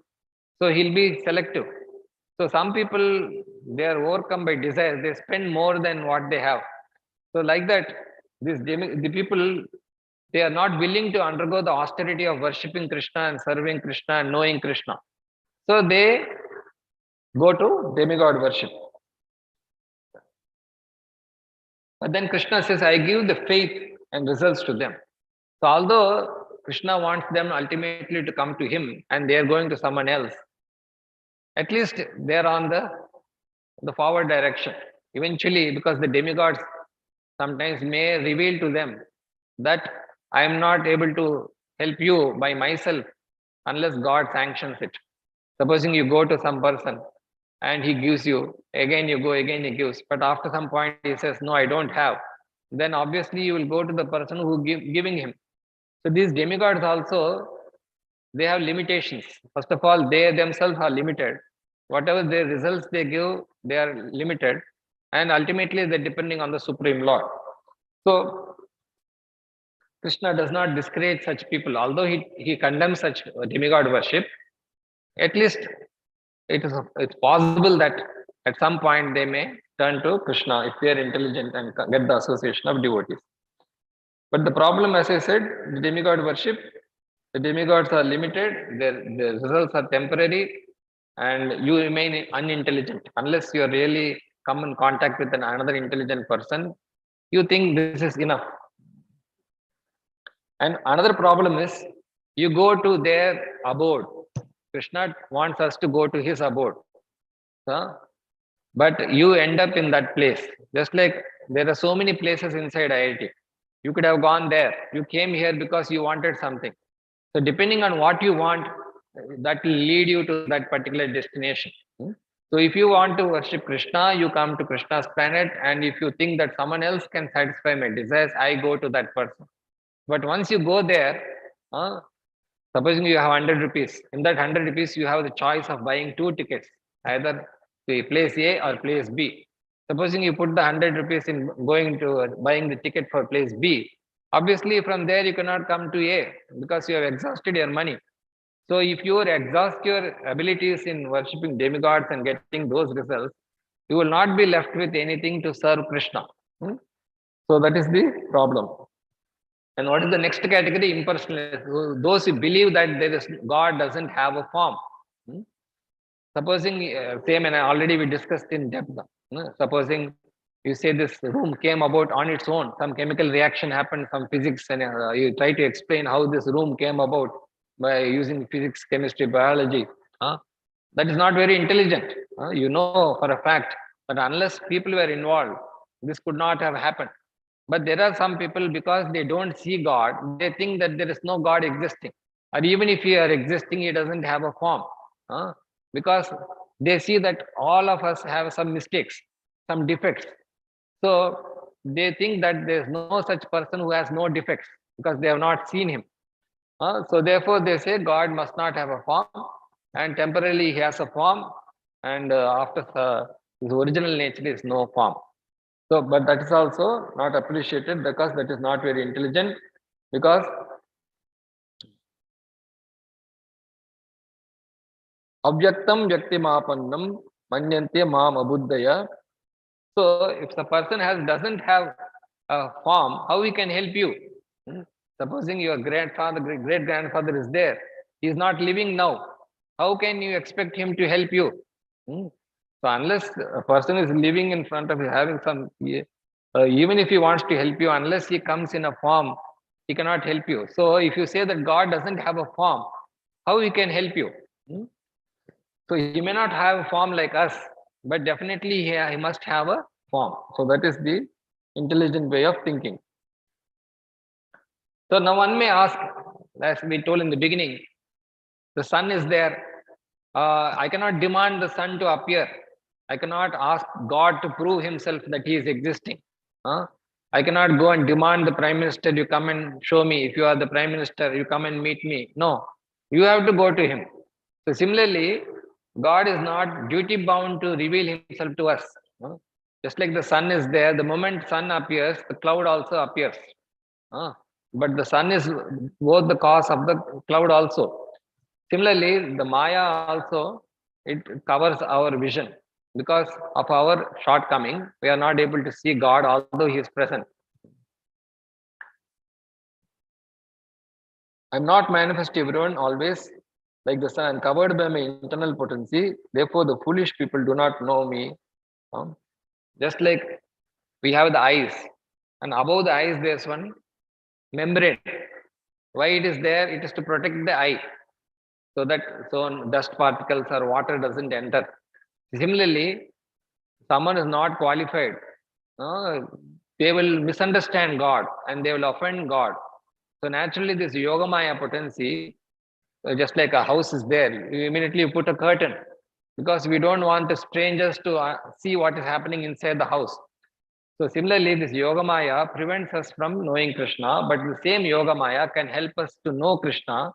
So he'll be selective. So some people, they are overcome by desires. They spend more than what they have. So like that, the people, they are not willing to undergo the austerity of worshipping Krishna and serving Krishna and knowing Krishna. So they go to demigod worship. But then Krishna says, I give the faith and results to them. So although Krishna wants them ultimately to come to him and they are going to someone else, at least they are on the forward direction. Eventually, because the demigods sometimes may reveal to them that I am not able to help you by myself unless God sanctions it. Supposing you go to some person and he gives you, again you go, again he gives, but after some point he says, no, I don't have. Then obviously you will go to the person who giving him. So these demigods also, they have limitations. First of all, they themselves are limited. Whatever their results they give, they are limited. And ultimately they're depending on the Supreme Lord. So Krishna does not discourage such people. Although he condemns such demigod worship, at least it's possible that at some point they may turn to Krishna if they are intelligent and get the association of devotees. But the problem, as I said, the demigod worship, the demigods are limited, their results are temporary, and you remain unintelligent. Unless you are really come in contact with another intelligent person, you think this is enough. And another problem is, you go to their abode. Krishna wants us to go to his abode. But you end up in that place. Just like there are so many places inside IIT. You could have gone there. You came here because you wanted something. So depending on what you want, that will lead you to that particular destination. So if you want to worship Krishna, you come to Krishna's planet, and if you think that someone else can satisfy my desires, I go to that person. But once you go there, supposing you have 100 rupees, in that 100 rupees you have the choice of buying 2 tickets, either to place A or place B. Supposing you put the 100 rupees in going to buying the ticket for place B, obviously from there you cannot come to A because you have exhausted your money. So if you exhaust your abilities in worshipping demigods and getting those results, you will not be left with anything to serve Krishna. So that is the problem. And what is the next category? Impersonalists. Those who believe that God doesn't have a form. Supposing, same, and already we discussed in depth. Supposing you say this room came about on its own, some chemical reaction happened, some physics, and you try to explain how this room came about by using physics, chemistry, biology. That is not very intelligent. You know for a fact that unless people were involved, this could not have happened. But there are some people, because they don't see God, they think that there is no God existing. Or even if he are existing, he doesn't have a form. Because they see that all of us have some mistakes, some defects. So they think that there is no such person who has no defects because they have not seen him. So therefore they say God must not have a form, and temporarily he has a form, and after his original nature is no form. So, but that is also not appreciated because that is not very intelligent, because Abhyaktam Vyaktimapannam Manyante Mam Abuddhaya. So if the person doesn't have a form, how he can help you? Supposing your grandfather, great grandfather is there, he is not living now. How can you expect him to help you? So unless a person is living in front of you, having some, even if he wants to help you, unless he comes in a form, he cannot help you. So if you say that God doesn't have a form, how he can help you? So he may not have a form like us, but definitely he must have a form. So that is the intelligent way of thinking. So now one may ask, as we told in the beginning, the sun is there. I cannot demand the sun to appear. I cannot ask God to prove himself that he is existing. I cannot go and demand the Prime Minister, you come and show me. If you are the Prime Minister, you come and meet me. No, you have to go to him. So similarly, God is not duty bound to reveal himself to us. Just like the sun is there, the moment sun appears, the cloud also appears. But the sun is both the cause of the cloud also. Similarly, the Maya also, it covers our vision. Because of our shortcoming, we are not able to see God, although he is present. I am not manifest to everyone always, like the sun, covered by my internal potency. Therefore, the foolish people do not know me. Just like we have the eyes, and above the eyes there's one membrane. Why it is there? It is to protect the eye, so that dust particles or water doesn't enter. Similarly, someone is not qualified. They will misunderstand God and they will offend God. So naturally, this Yogamaya potency, just like a house is there, you immediately put a curtain because we don't want the strangers to see what is happening inside the house. So similarly, this Yogamaya prevents us from knowing Krishna, but the same Yogamaya can help us to know Krishna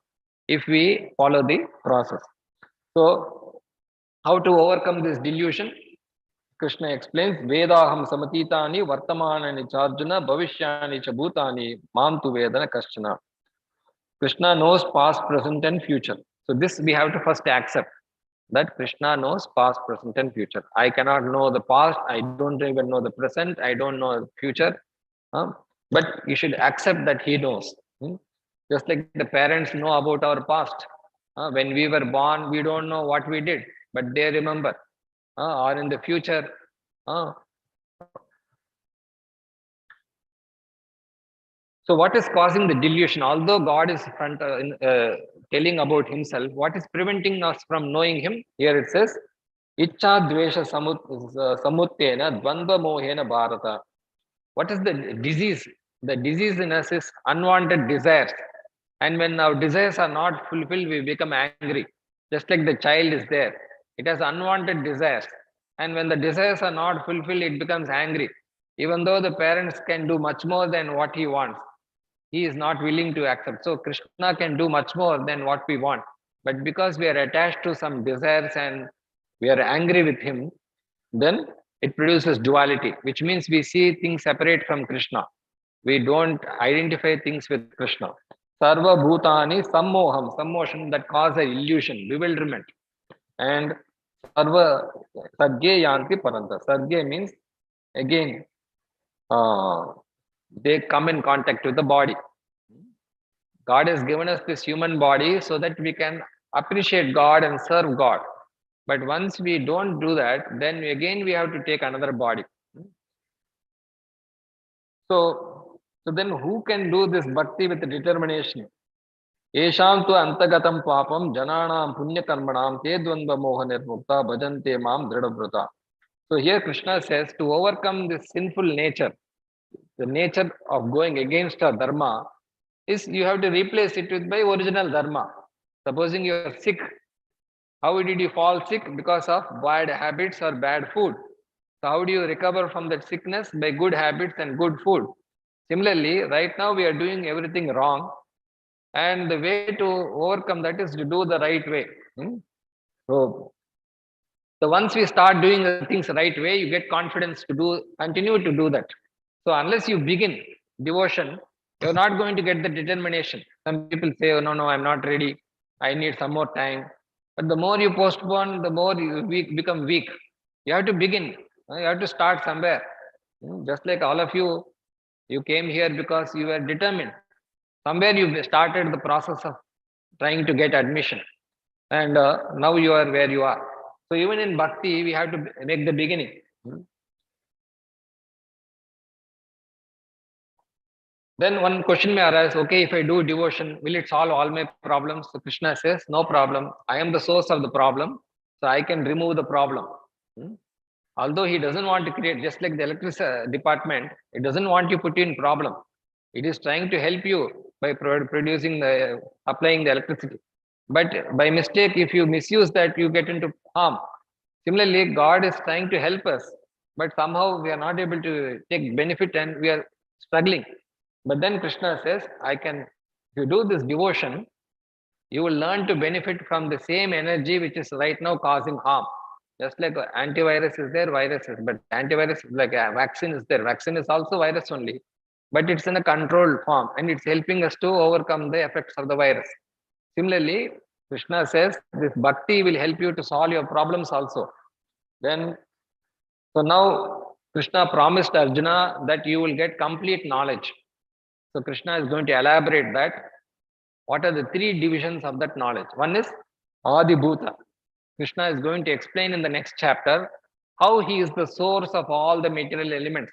if we follow the process. So, how to overcome this delusion? Krishna explains, Vedaham samatitani vartamanani charjuna bhavishyani cha bhutani mam tu vedana kaschana. Krishna knows past, present and future. So this we have to first accept, that Krishna knows past, present and future. I cannot know the past, I don't even know the present, I don't know the future. But you should accept that he knows. Just like the parents know about our past. When we were born, we don't know what we did, but they remember. Or in the future. So what is causing the delusion? Although God is telling about himself, what is preventing us from knowing him? Here it says, Ichcha dvesha samuttena dvandva mohena bharata. What is the disease? The disease in us is unwanted desires. And when our desires are not fulfilled, we become angry. Just like the child is there. It has unwanted desires. And when the desires are not fulfilled, it becomes angry. Even though the parents can do much more than what he wants, he is not willing to accept. So Krishna can do much more than what we want. But because we are attached to some desires and we are angry with him, then it produces duality, which means we see things separate from Krishna. We don't identify things with Krishna. Sarva bhutani sammoham, sammotion that cause an illusion, bewilderment. And sarva sarge yanti paranta. Sarge means, again, they come in contact with the body. God has given us this human body so that we can appreciate God and serve God. But once we don't do that, then again we have to take another body. So then who can do this bhakti with determination? Esham tu antagatam papam jananam punya karmanam te dvandva moha nirmukta bhajante mam dridavruta. So here Krishna says, to overcome this sinful nature, the nature of going against our dharma, is you have to replace it with by original dharma. Supposing you are sick, how did you fall sick? Because of bad habits or bad food. So how do you recover from that sickness? By good habits and good food. Similarly, right now we are doing everything wrong, and the way to overcome that is to do the right way. So once we start doing the things the right way, you get confidence to continue to do that. So unless you begin devotion, you're not going to get the determination. Some people say, oh, no, I'm not ready. I need some more time. But the more you postpone, the more you become weak. You have to begin. You have to start somewhere. Just like all of you, you came here because you were determined. Somewhere you started the process of trying to get admission. And now you are where you are. So even in bhakti, we have to make the beginning. Then one question may arise, okay, if I do devotion, will it solve all my problems? So Krishna says, no problem. I am the source of the problem. So I can remove the problem. Although he doesn't want to create, just like the electricity department, it doesn't want to put you in problem. It is trying to help you by producing the applying the electricity. But by mistake, if you misuse that, you get into harm. Similarly, God is trying to help us, but somehow we are not able to take benefit and we are struggling. But then Krishna says, if you do this devotion, you will learn to benefit from the same energy which is right now causing harm. Just like antivirus is there, virus is, but antivirus is like a vaccine is there. Vaccine is also virus only, but it's in a controlled form and it's helping us to overcome the effects of the virus. Similarly, Krishna says this bhakti will help you to solve your problems also. Then, so now Krishna promised Arjuna that you will get complete knowledge. So Krishna is going to elaborate that. What are the three divisions of that knowledge? One is Adibhuta. Krishna is going to explain in the next chapter how he is the source of all the material elements,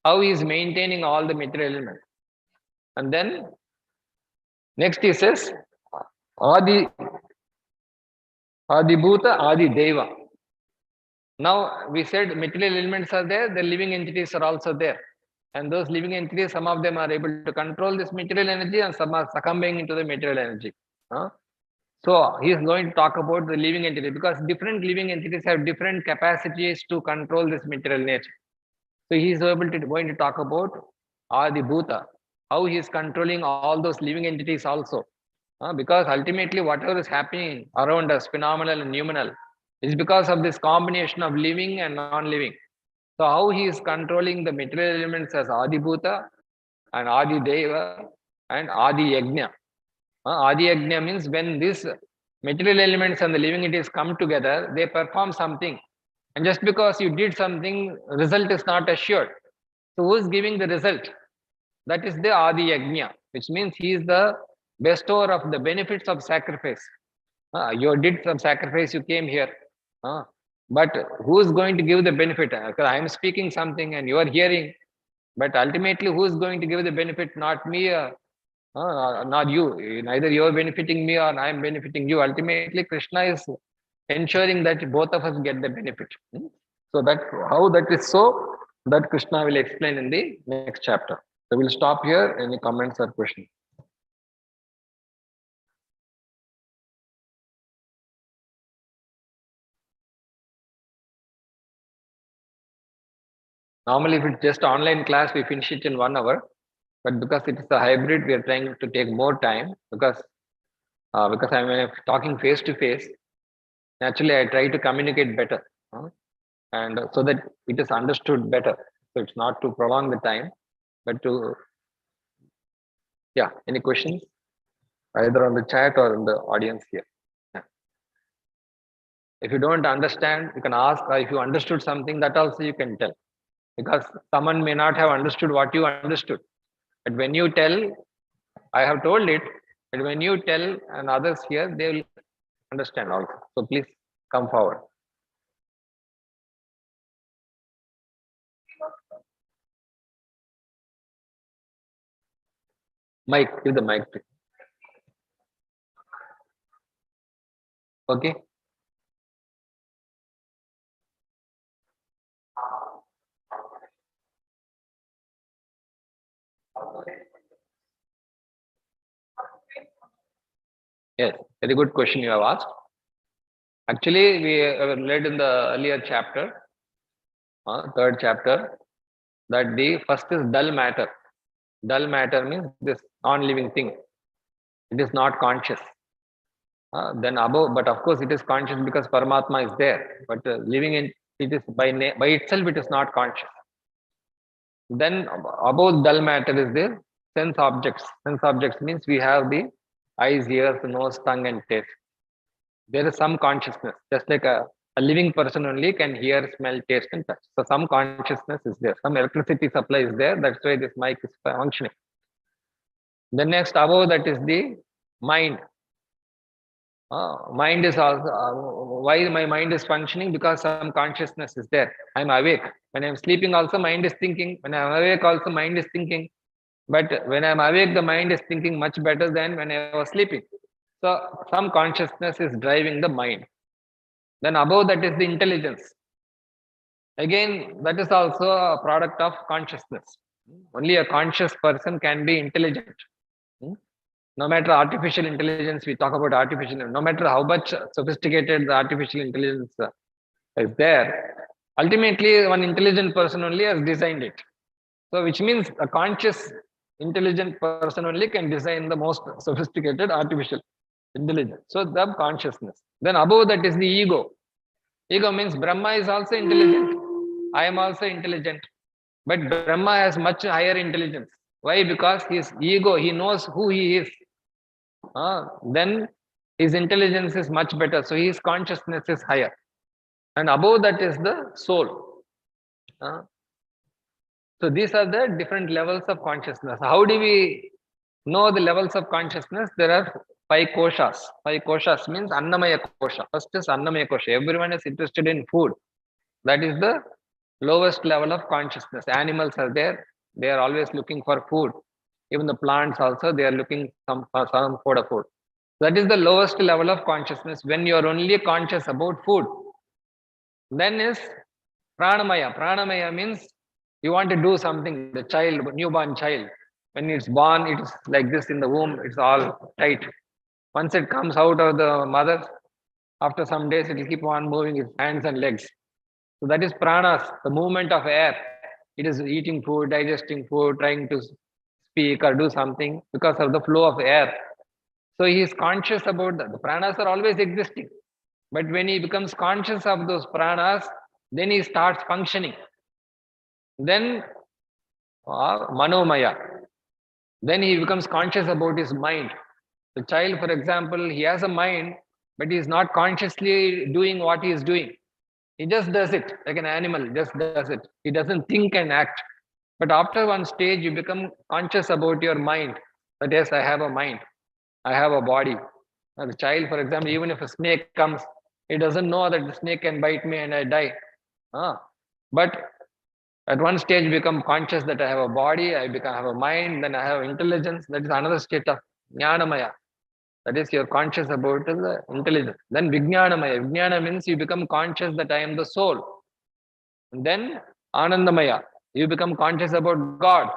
how he is maintaining all the material elements. And then next he says Adibhuta, Adi Deva. Now we said material elements are there, the living entities are also there. And those living entities, some of them are able to control this material energy and some are succumbing into the material energy. So he is going to talk about the living entity because different living entities have different capacities to control this material nature. So he is going to talk about Adi Bhuta, how he is controlling all those living entities also. Because ultimately whatever is happening around us, phenomenal and noumenal, is because of this combination of living and non-living. So how he is controlling the material elements as Adi Bhuta and Adi Deva and Adi Yajna. Adi Yajna means when these material elements and the living entities come together, they perform something. And just because you did something, result is not assured. So who is giving the result? That is the Adi Yajna, which means he is the bestower of the benefits of sacrifice. You did some sacrifice, you came here. But who is going to give the benefit? Because I am speaking something and you are hearing. But ultimately, who is going to give the benefit? Not me, not you. Neither you are benefiting me or I am benefiting you. Ultimately, Krishna is ensuring that both of us get the benefit. So that how that is so, that Krishna will explain in the next chapter. So we'll stop here. Any comments or questions? Normally, if it's just online class, we finish it in 1 hour. But because it is a hybrid, we are trying to take more time because I'm talking face to face. Naturally, I try to communicate better, and so that it is understood better. So it's not to prolong the time, but to any questions either on the chat or in the audience here. Yeah. If you don't understand, you can ask, or if you understood something, that also you can tell, because someone may not have understood what you understood. But when you tell, I have told it, but when you tell and others hear, they will understand also. So please come forward. Mic, give the mic. Okay. Yes, very good question you have asked. Actually, we have read in the earlier chapter, 3rd chapter, that the first is dull matter. Dull matter means this non-living thing. It is not conscious. Then above, but of course it is conscious because Paramatma is there. But living in it is by itself, it is not conscious. Then above dull matter is the sense objects. Sense objects means we have the eyes, ears, nose, tongue, and taste. There is some consciousness, just like a living person only can hear, smell, taste, and touch. So some consciousness is there. Some electricity supply is there. That's why this mic is functioning. The next above that is the mind. Mind is also why my mind is functioning, because some consciousness is there. I'm awake. When I'm sleeping, also mind is thinking. When I'm awake, also mind is thinking. But when I'm awake, the mind is thinking much better than when I was sleeping. So some consciousness is driving the mind. Then above that is the intelligence. Again, that is also a product of consciousness. Only a conscious person can be intelligent. No matter artificial intelligence, we talk about artificial, no matter how much sophisticated the artificial intelligence is there, ultimately one intelligent person only has designed it. So which means a conscious, intelligent person only can design the most sophisticated artificial intelligence. So the consciousness. Then above that is the ego. Ego means Brahma is also intelligent. I am also intelligent. But Brahma has much higher intelligence. Why? Because his ego, he knows who he is. Then his intelligence is much better. So his consciousness is higher. And above that is the soul. So these are the different levels of consciousness. How do we know the levels of consciousness? There are 5 koshas. 5 koshas means Annamaya kosha. First is Annamaya kosha. Everyone is interested in food. That is the lowest level of consciousness. Animals are there. They are always looking for food. Even the plants also, they are looking for some food. That is the lowest level of consciousness when you are only conscious about food. Then is Pranamaya. Pranamaya means you want to do something. The child, newborn child, when it's born, it is like this in the womb, it's all tight. Once it comes out of the mother, after some days, it will keep on moving its hands and legs. So that is pranas, the movement of air. It is eating food, digesting food, trying to speak or do something because of the flow of air. So he is conscious about that. The pranas are always existing. But when he becomes conscious of those pranas, then he starts functioning. Then Manomaya. Then he becomes conscious about his mind. The child, for example, he has a mind, but he is not consciously doing what he is doing. He just does it like an animal, just does it. He doesn't think and act. But after one stage, you become conscious about your mind. That yes, I have a mind. I have a body. Now, the child, for example, even if a snake comes, he doesn't know that the snake can bite me and I die. But at one stage, become conscious that I have a body, I have a mind, then I have intelligence. That is another state of Jnanamaya. That is, you're conscious about the intelligence. Then Vijnanamaya. Vijnana means you become conscious that I am the soul. And then Anandamaya. You become conscious about God,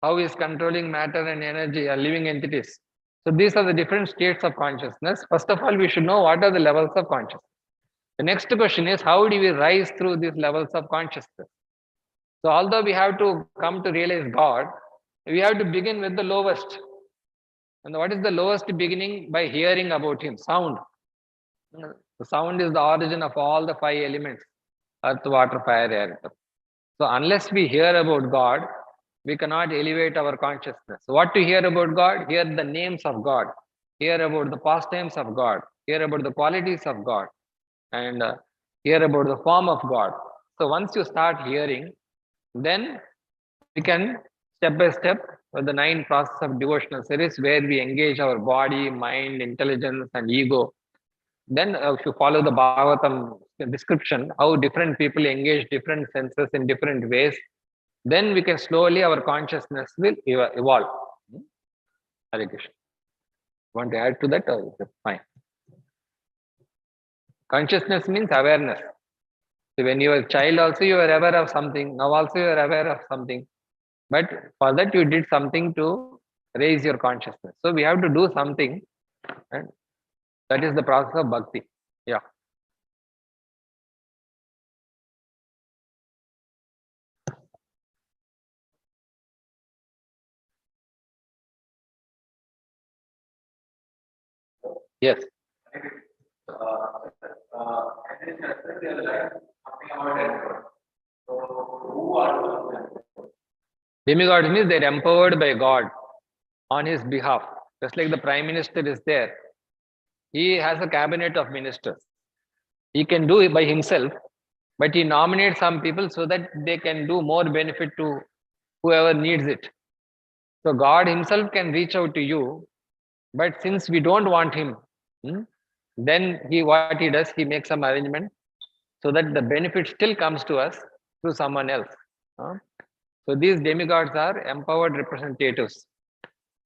how he is controlling matter and energy or living entities. So these are the different states of consciousness. First of all, we should know what are the levels of consciousness. The next question is, how do we rise through these levels of consciousness? So although we have to come to realize God, we have to begin with the lowest. And what is the lowest beginning? By hearing about him, sound. The sound is the origin of all the 5 elements, earth, water, fire, air. So unless we hear about God, we cannot elevate our consciousness. So what to hear about God? Hear the names of God. Hear about the pastimes of God. Hear about the qualities of God. And hear about the form of God. So once you start hearing, then we can step by step with the 9 process of devotional series where we engage our body, mind, intelligence, and ego. Then if you follow the Bhagavatam description, how different people engage different senses in different ways, then we can slowly, our consciousness will evolve. Hare Krishna. Want to add to that? Fine. Consciousness means awareness. So when you are a child also, you are aware of something. Now also you are aware of something. But for that you did something to raise your consciousness. So we have to do something, and that is the process of bhakti. Yeah. Yes. Demigods means they're empowered by God on his behalf. Just like the Prime Minister is there. He has a cabinet of ministers. He can do it by himself, but he nominates some people so that they can do more benefit to whoever needs it. So God himself can reach out to you, but since we don't want him, then what he does, he makes some arrangement so that the benefit still comes to us through someone else. So these demigods are empowered representatives.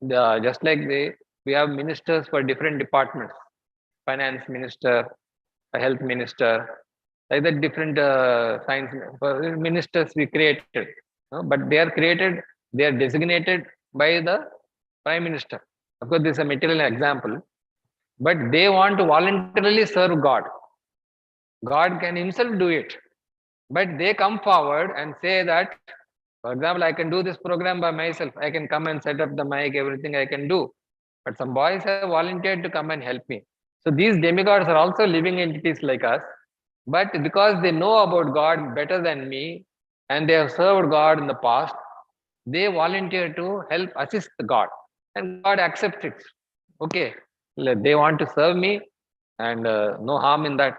Just like we have ministers for different departments, finance minister, a health minister, Like that, different science ministers we created, but they are created, they are designated by the prime minister. Of course, this is a material example, but they want to voluntarily serve God. God can himself do it, but they come forward and say that, for example, I can do this program by myself, I can come and set up the mic, everything I can do, but some boys have volunteered to come and help me. So these demigods are also living entities like us, but because they know about God better than me and they have served God in the past, they volunteer to help assist God, and God accepts it. Okay, they want to serve me, and no harm in that.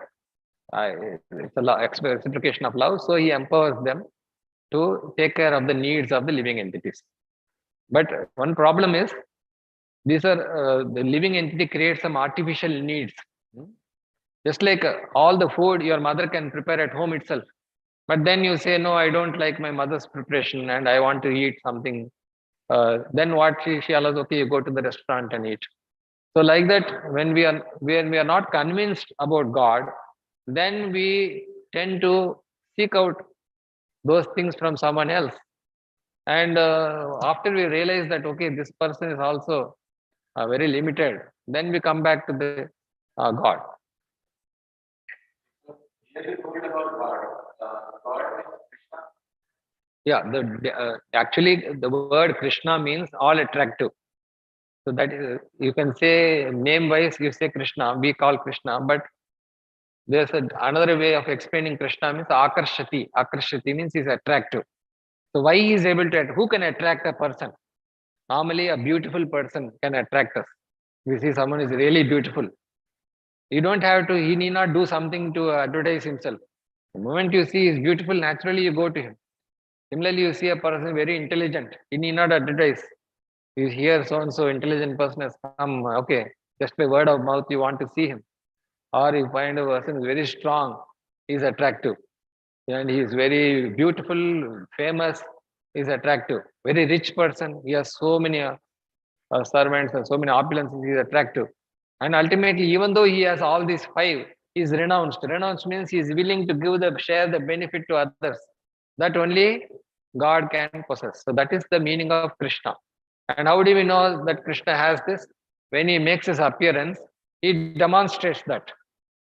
It's a reciprocation of love, so he empowers them to take care of the needs of the living entities. But one problem is, these are the living entity creates some artificial needs. Just like all the food your mother can prepare at home itself, but then you say, no, I don't like my mother's preparation and I want to eat something. Then what she allows, okay, you go to the restaurant and eat. So like that, when we are not convinced about God, then we tend to seek out those things from someone else. And after we realize that, okay, this person is also very limited, then we come back to the God. Yeah, actually the word Krishna means all attractive. So that is, you can say name wise, you say Krishna, we call Krishna, but there's another way of explaining Krishna means Akarshati. Akarshati means he's attractive. So why he is able to, who can attract a person? Normally a beautiful person can attract us. You see someone is really beautiful, you don't have to, he need not do something to advertise himself. The moment you see he's beautiful, naturally you go to him. Similarly, you see a person very intelligent, he need not advertise. You hear so and so intelligent person has come, okay, just by word of mouth you want to see him. Or you find a person is very strong, he is attractive, and he is very beautiful, famous, he is attractive. Very rich person, he has so many servants and so many opulences, he is attractive. And ultimately, even though he has all these five, he is renounced. Renounced means he is willing to share the benefit to others. That only God can possess. So that is the meaning of Krishna. And how do we know that Krishna has this? When he makes his appearance, he demonstrates that.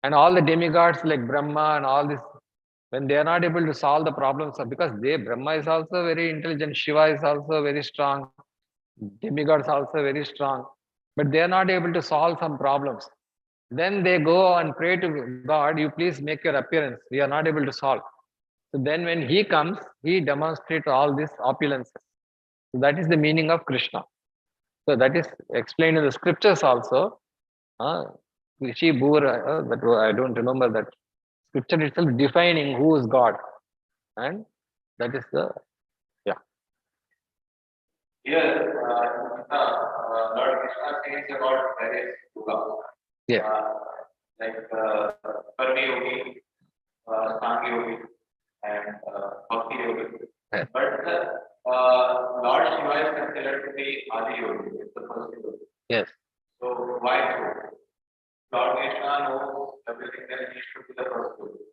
And all the demigods like Brahma and all this, when they are not able to solve the problems, because Brahma is also very intelligent, Shiva is also very strong, demigods also very strong, but they are not able to solve some problems. Then they go and pray to God, you please make your appearance, we are not able to solve. So then when he comes, he demonstrates all these opulences. So that is the meaning of Krishna. So that is explained in the scriptures also. Rishi Bhura, that I don't remember that scripture itself defining who is God. And that is the, yeah. Here, Lord Krishna says about various yoga. Yeah. Like Karma Yogi, Snang Yogi, and Bhakti Yogi. Yeah. But Lord Shiva is considered to be Adi Yogi, it's the first yogi. Yes. So why so? Lord Krishna knows everything that he should be the first yogi.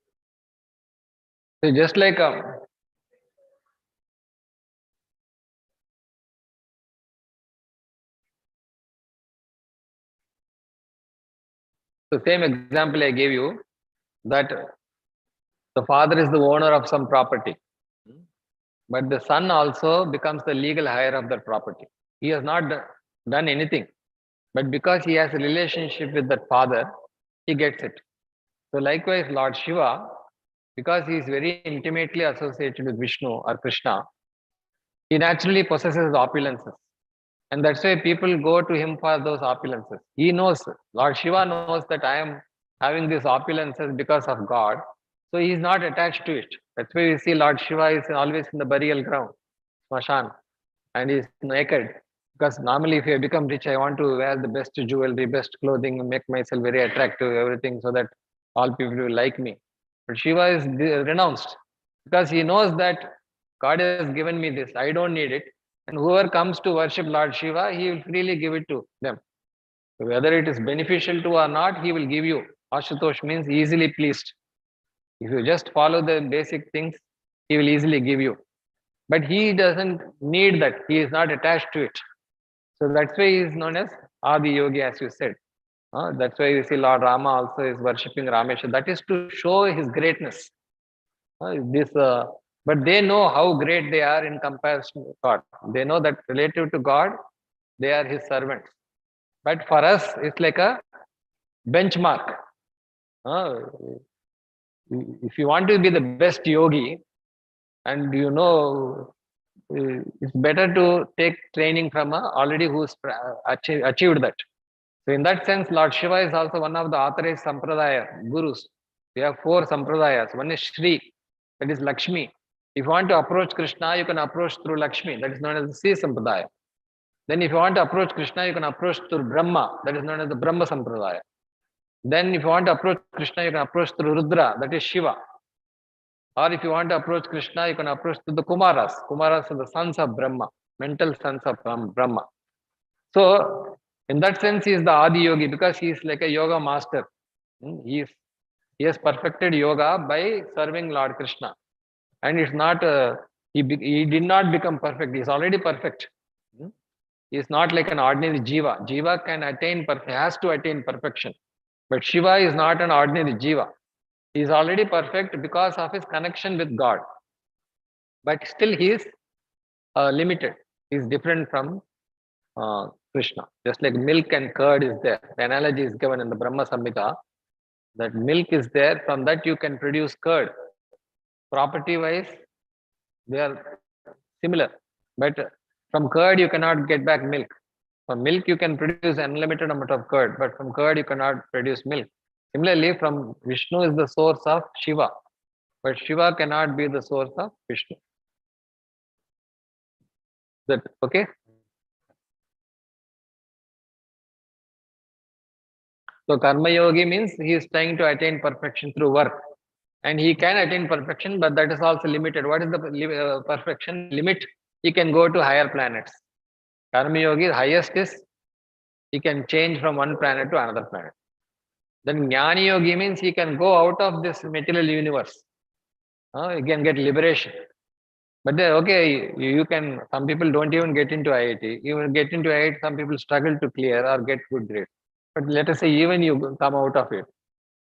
So just like the same example I gave you, that the father is the owner of some property, but the son also becomes the legal heir of that property. He has not done anything, but because he has a relationship with that father, he gets it. So likewise, Lord Shiva, because he is very intimately associated with Vishnu or Krishna, he naturally possesses opulences. And that's why people go to him for those opulences. He knows, Lord Shiva knows that I am having these opulences because of God. So he is not attached to it. That's why you see Lord Shiva is always in the burial ground, Smashan, and he is naked. Because normally if you become rich, I want to wear the best jewelry, best clothing, make myself very attractive, everything, so that all people will like me. But Shiva is renounced because he knows that God has given me this, I don't need it. And whoever comes to worship Lord Shiva, he will freely give it to them. So whether it is beneficial to or not, he will give you. Ashutosh means easily pleased. If you just follow the basic things, he will easily give you. But he doesn't need that. He is not attached to it. So that's why he is known as Adi Yogi, as you said. That's why you see Lord Rama also is worshipping Ramesha. That is to show his greatness. But they know how great they are in comparison to God. They know that relative to God, they are his servants. But for us, it's like a benchmark. If you want to be the best yogi, and it's better to take training from already who's achieved that. So in that sense, Lord Shiva is also one of the authorized sampradaya gurus. We have 4 sampradayas. One is Shri, that is Lakshmi. If you want to approach Krishna, you can approach through Lakshmi, that is known as the C sampradaya. Then if you want to approach Krishna, you can approach through Brahma, that is known as the Brahma sampradaya. Then if you want to approach Krishna, you can approach through Rudra, that is Shiva. Or if you want to approach Krishna, you can approach through the Kumaras. Kumaras are the sons of Brahma, mental sons of Brahma. So in that sense, he is the Adi Yogi because he is like a yoga master. He has perfected yoga by serving Lord Krishna. And it's not, he did not become perfect. He is already perfect. He is not like an ordinary Jiva. Jiva can attain, has to attain perfection. But Shiva is not an ordinary Jiva. He is already perfect because of his connection with God. But still he is limited. He is different from Krishna. Just like milk and curd is there. The analogy is given in the Brahma Samhita that milk is there. From that you can produce curd. Property wise, they are similar. But from curd you cannot get back milk. From milk you can produce unlimited amount of curd. But from curd you cannot produce milk. Similarly, from Vishnu is the source of Shiva. But Shiva cannot be the source of Vishnu. That okay? So Karma Yogi means he is trying to attain perfection through work. And he can attain perfection, but that is also limited. What is the perfection limit? He can go to higher planets. Karma Yogi, highest is he can change from one planet to another planet. Then Jnani Yogi means he can go out of this material universe. He can get liberation. But then, okay, you can, some people don't even get into IIT. Even get into IIT, some people struggle to clear or get good grades. But let us say even you come out of it.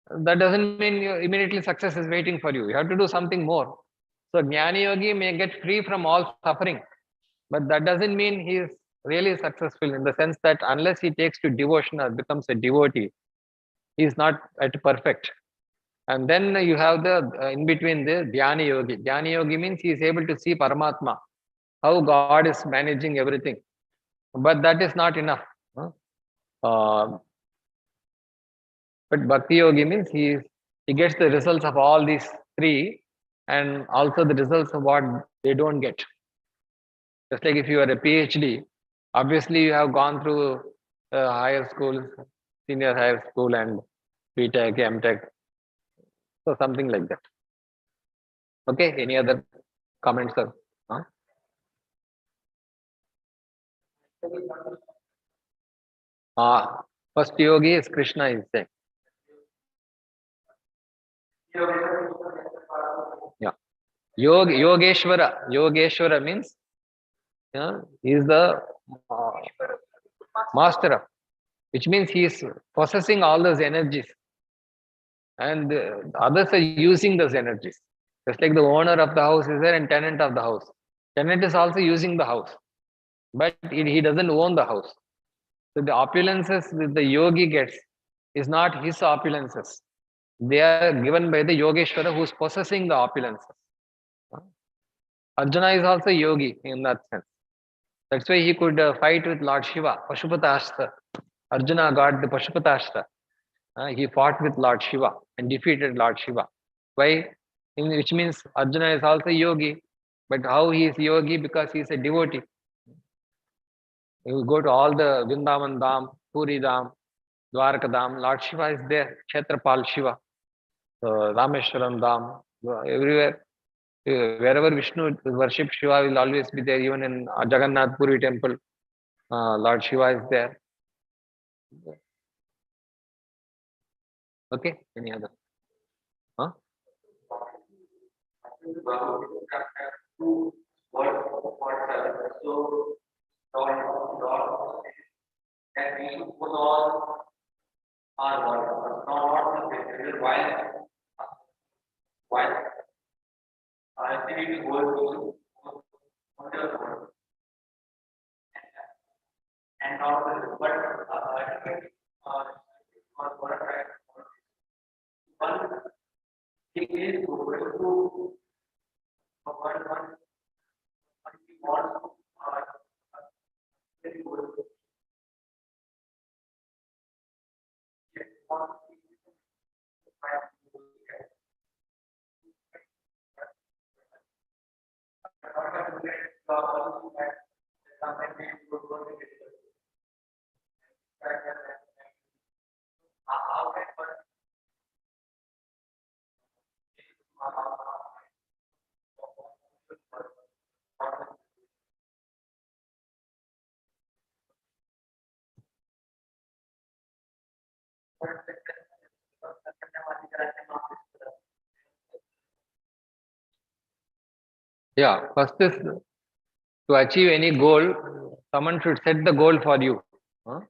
That doesn't mean immediately success is waiting for you. You have to do something more. So Jnani Yogi may get free from all suffering. But that doesn't mean he is really successful in the sense that unless he takes to devotion or becomes a devotee, he is not at perfect. And then you have the in between the Dhyana Yogi. Dhyana Yogi means he is able to see Paramatma, how God is managing everything. But that is not enough. But Bhakti Yogi means he gets the results of all these 3 and also the results of what they don't get. Just like if you are a PhD, obviously you have gone through higher schools, senior higher school and BTech, MTech. So something like that. Okay, any other comments, sir? First yogi is Krishna is saying. Yeah. Yogeshwara means he is the master of, which means he is possessing all those energies. And others are using those energies. Just like the owner of the house is there and tenant of the house. Tenant is also using the house. But he doesn't own the house. So the opulences that the yogi gets is not his opulences. They are given by the Yogeshwara who is possessing the opulences. Arjuna is also yogi in that sense. That's why he could fight with Lord Shiva, Pashupatashtra. Arjuna got the Pashupatashtra. He fought with Lord Shiva and defeated Lord Shiva. Why? Which means Arjuna is also yogi. But how he is yogi? Because he is a devotee. You go to all the Vrindavan Dham, Puri Dham, Dwarka Dham, Lord Shiva is there, Kshetrapal Shiva, Rameshwaram Dham, everywhere. Wherever Vishnu worship, Shiva will always be there. Even in Jagannath Puri temple, Lord Shiva is there. Okay, any other? Bhagavad-Gita chapter 2, verse 47. So, Lord, that we should put all our work, not while activity goes to wonderful and not but ultimately one thing is going to one we want very good. Yeah, first is to achieve any goal, someone should set the goal for you. Huh?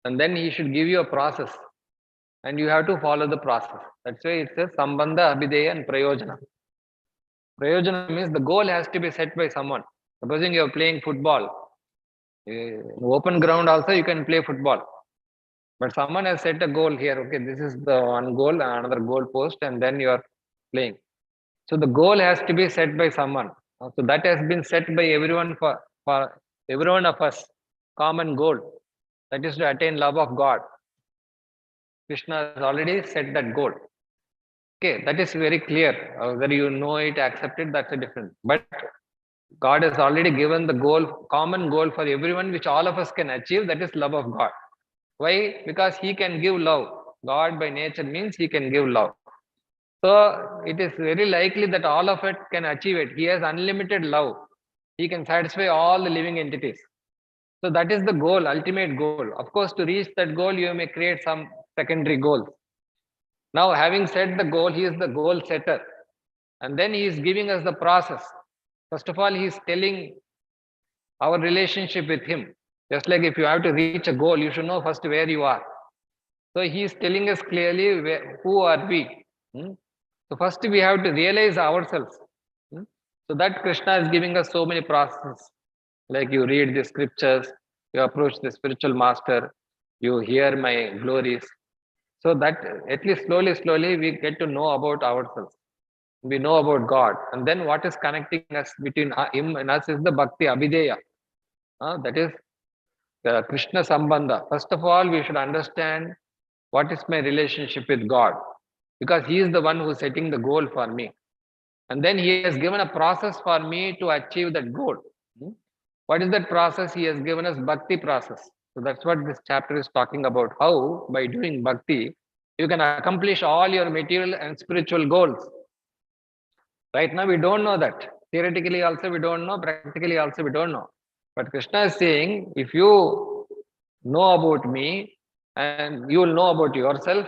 And then he should give you a process. And you have to follow the process. That's why it says Sambandha, Abhideya and Prayojana. Prayojana means the goal has to be set by someone. Supposing you are playing football, in open ground also you can play football. But someone has set a goal here. Okay, this is the one goal, another goal post, and then you are playing. So the goal has to be set by someone. So that has been set by everyone for every one of us. Common goal. That is to attain love of God. Krishna has already set that goal. Okay, that is very clear. Whether you know it, accept it, that's a different. But God has already given the goal, common goal for everyone, which all of us can achieve. That is love of God. Why? Because He can give love. God by nature means He can give love. So it is very likely that all of it can achieve it. He has unlimited love. He can satisfy all the living entities. So that is the goal, ultimate goal. Of course, to reach that goal, you may create some secondary goals. Now, having set the goal, He is the goal setter. And then He is giving us the process. First of all, He is telling our relationship with Him. Just like if you have to reach a goal, you should know first where you are. So He is telling us clearly who are we. So first we have to realize ourselves. So that Krishna is giving us so many processes. Like you read the scriptures, you approach the spiritual master, you hear my glories. So that at least slowly we get to know about ourselves. We know about God. And then what is connecting us between Him and us is the Bhakti Abhideya. That is the Krishna Sambandha. First of all, we should understand what is my relationship with God. Because He is the one who is setting the goal for me. And then He has given a process for me to achieve that goal. What is that process? He has given us Bhakti process. So that's what this chapter is talking about. How, by doing Bhakti, you can accomplish all your material and spiritual goals. Right now, we don't know that. Theoretically also we don't know, practically also we don't know. But Krishna is saying, if you know about me, and you will know about yourself,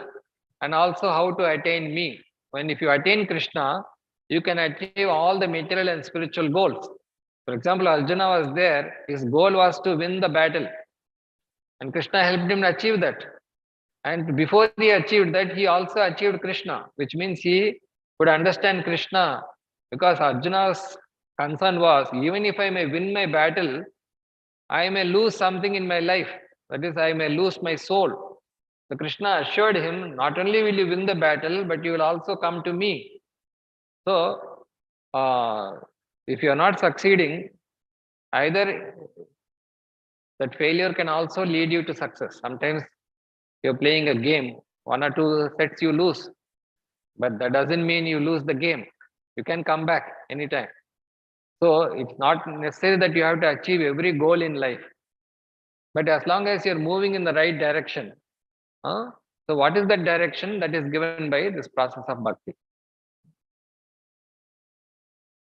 and also how to attain me. If you attain Krishna, you can achieve all the material and spiritual goals. For example, Arjuna was there, his goal was to win the battle. And Krishna helped him achieve that. And before he achieved that, he also achieved Krishna, which means he could understand Krishna. Because Arjuna's concern was, even if I may win my battle, I may lose something in my life. That is, I may lose my soul. So Krishna assured him, not only will you win the battle, but you will also come to me. So, if you are not succeeding, either that failure can also lead you to success. Sometimes you're playing a game, 1 or 2 sets you lose, but that doesn't mean you lose the game. You can come back anytime. So it's not necessary that you have to achieve every goal in life. But as long as you're moving in the right direction, so what is that direction? That is given by this process of bhakti.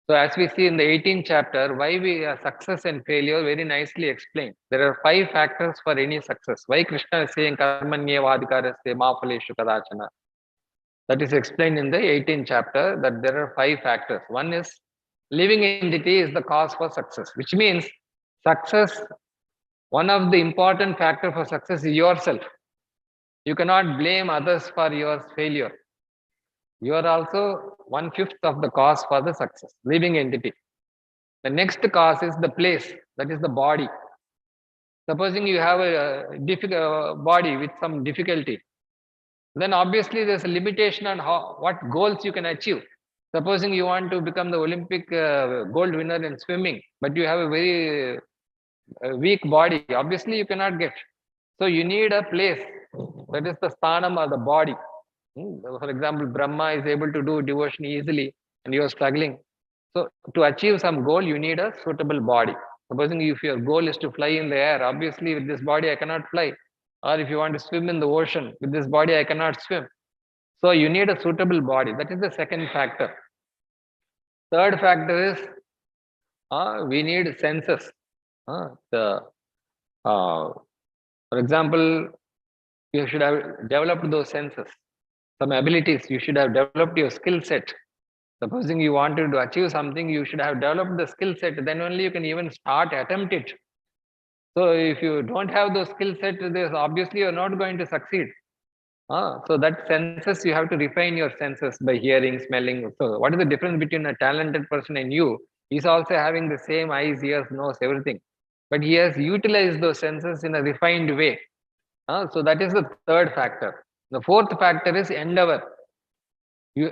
So as we see in the 18th chapter, why we are success and failure very nicely explained. There are 5 factors for any success. Why Krishna is saying karmanyevadhikarasya ma phaleshu kadachana. That is explained in the 18th chapter, that there are 5 factors. One is living entity is the cause for success, which means success, one of the important factor for success is yourself. You cannot blame others for your failure. You are also 1/5 of the cause for the success, living entity. The next cause is the place, that is the body. Supposing you have a difficult body with some difficulty, then obviously there's a limitation on what goals you can achieve. Supposing you want to become the Olympic gold winner in swimming, but you have a very weak body, obviously you cannot get. So you need a place, that is the sthanam or the body. For example, Brahma is able to do devotion easily and you are struggling. So to achieve some goal, you need a suitable body. Supposing if your goal is to fly in the air, obviously with this body I cannot fly. Or if you want to swim in the ocean, with this body I cannot swim. So you need a suitable body. That is the second factor. Third factor is we need senses. For example, you should have developed those senses. Some abilities, you should have developed your skill set. Supposing you wanted to achieve something, you should have developed the skill set, then only you can even attempt it. So if you don't have those skill set, there's obviously you're not going to succeed. So that senses, you have to refine your senses by hearing, smelling. So what is the difference between a talented person and you? He's also having the same eyes, ears, nose, everything. But he has utilized those senses in a refined way. So that is the third factor. The fourth factor is endeavor.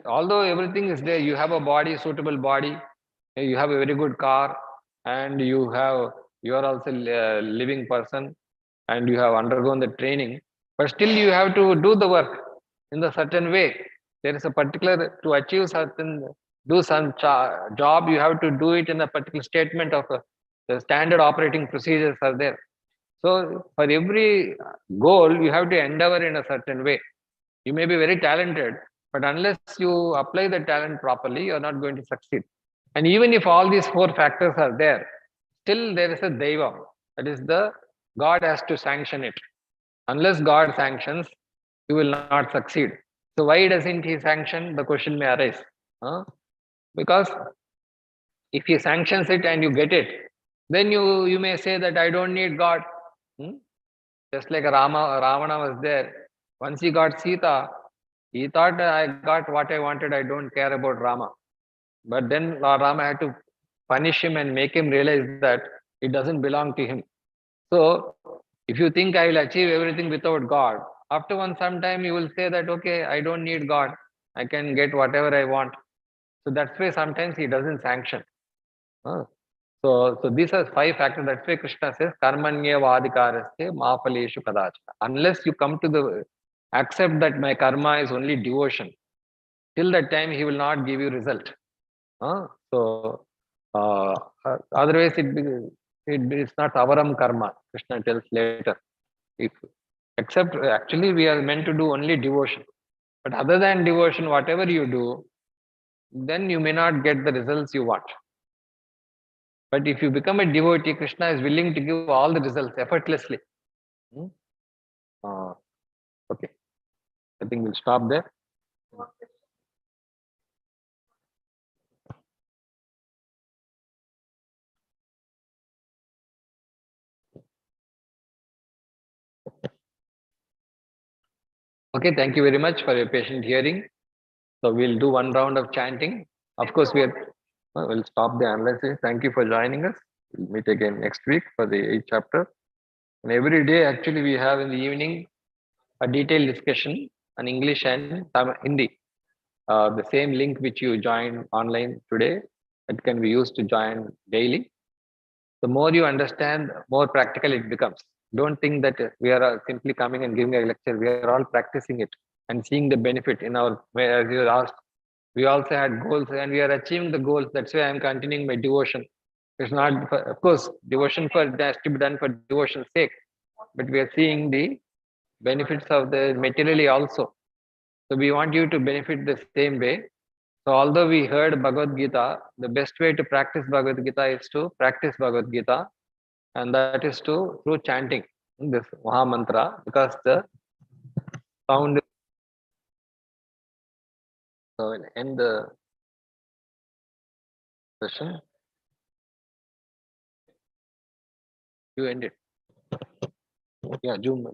Although everything is there, you have a body, suitable body, you have a very good car, and you are also a living person, and you have undergone the training, but still you have to do the work in a certain way. There is a particular, to achieve certain, do some job, you have to do it in a particular statement of the standard operating procedures are there. So for every goal, you have to endeavor in a certain way. You may be very talented, but unless you apply the talent properly, you're not going to succeed. And even if all these 4 factors are there, still there is a Deva. That is the God has to sanction it. Unless God sanctions, you will not succeed. So why doesn't he sanction? The question may arise. Because if he sanctions it and you get it, then you may say that I don't need God. Just like Ravana was there. Once he got Sita, he thought I got what I wanted, I don't care about Rama. But then Lord Rama had to punish him and make him realize that it doesn't belong to him. So if you think I will achieve everything without God, after some time you will say that, okay, I don't need God. I can get whatever I want. So that's why sometimes he doesn't sanction. So these are 5 factors. That's why Krishna says, Karmanyeva adhikarasya mafaleshu kadachana. Unless you come to the accept that my karma is only devotion, till that time he will not give you result. So otherwise it's not avaram karma. Krishna tells later. Except actually we are meant to do only devotion. But other than devotion, whatever you do, then you may not get the results you want. But if you become a devotee, Krishna is willing to give all the results effortlessly. Okay. I think we'll stop there. Okay, thank you very much for your patient hearing. So we'll do one round of chanting. Of course, we'll stop the analysis. Thank you for joining us. We'll meet again next week for the 8th chapter. And every day, actually, we have in the evening a detailed discussion on English and Hindi. The same link which you joined online today, it can be used to join daily. The more you understand, more practical it becomes. Don't think that we are simply coming and giving a lecture. We are all practicing it and seeing the benefit in our, as you asked, we also had goals and we are achieving the goals. That's why I'm continuing my devotion. It's not, of course, devotion has to be done for devotion's sake, but we are seeing the benefits of the materially also. So we want you to benefit the same way. So although we heard Bhagavad-Gita, the best way to practice Bhagavad-Gita is to practice Bhagavad-Gita, and that is through chanting this Maha Mantra, because the sound So I will end the session. You end it. Yeah, Zoom.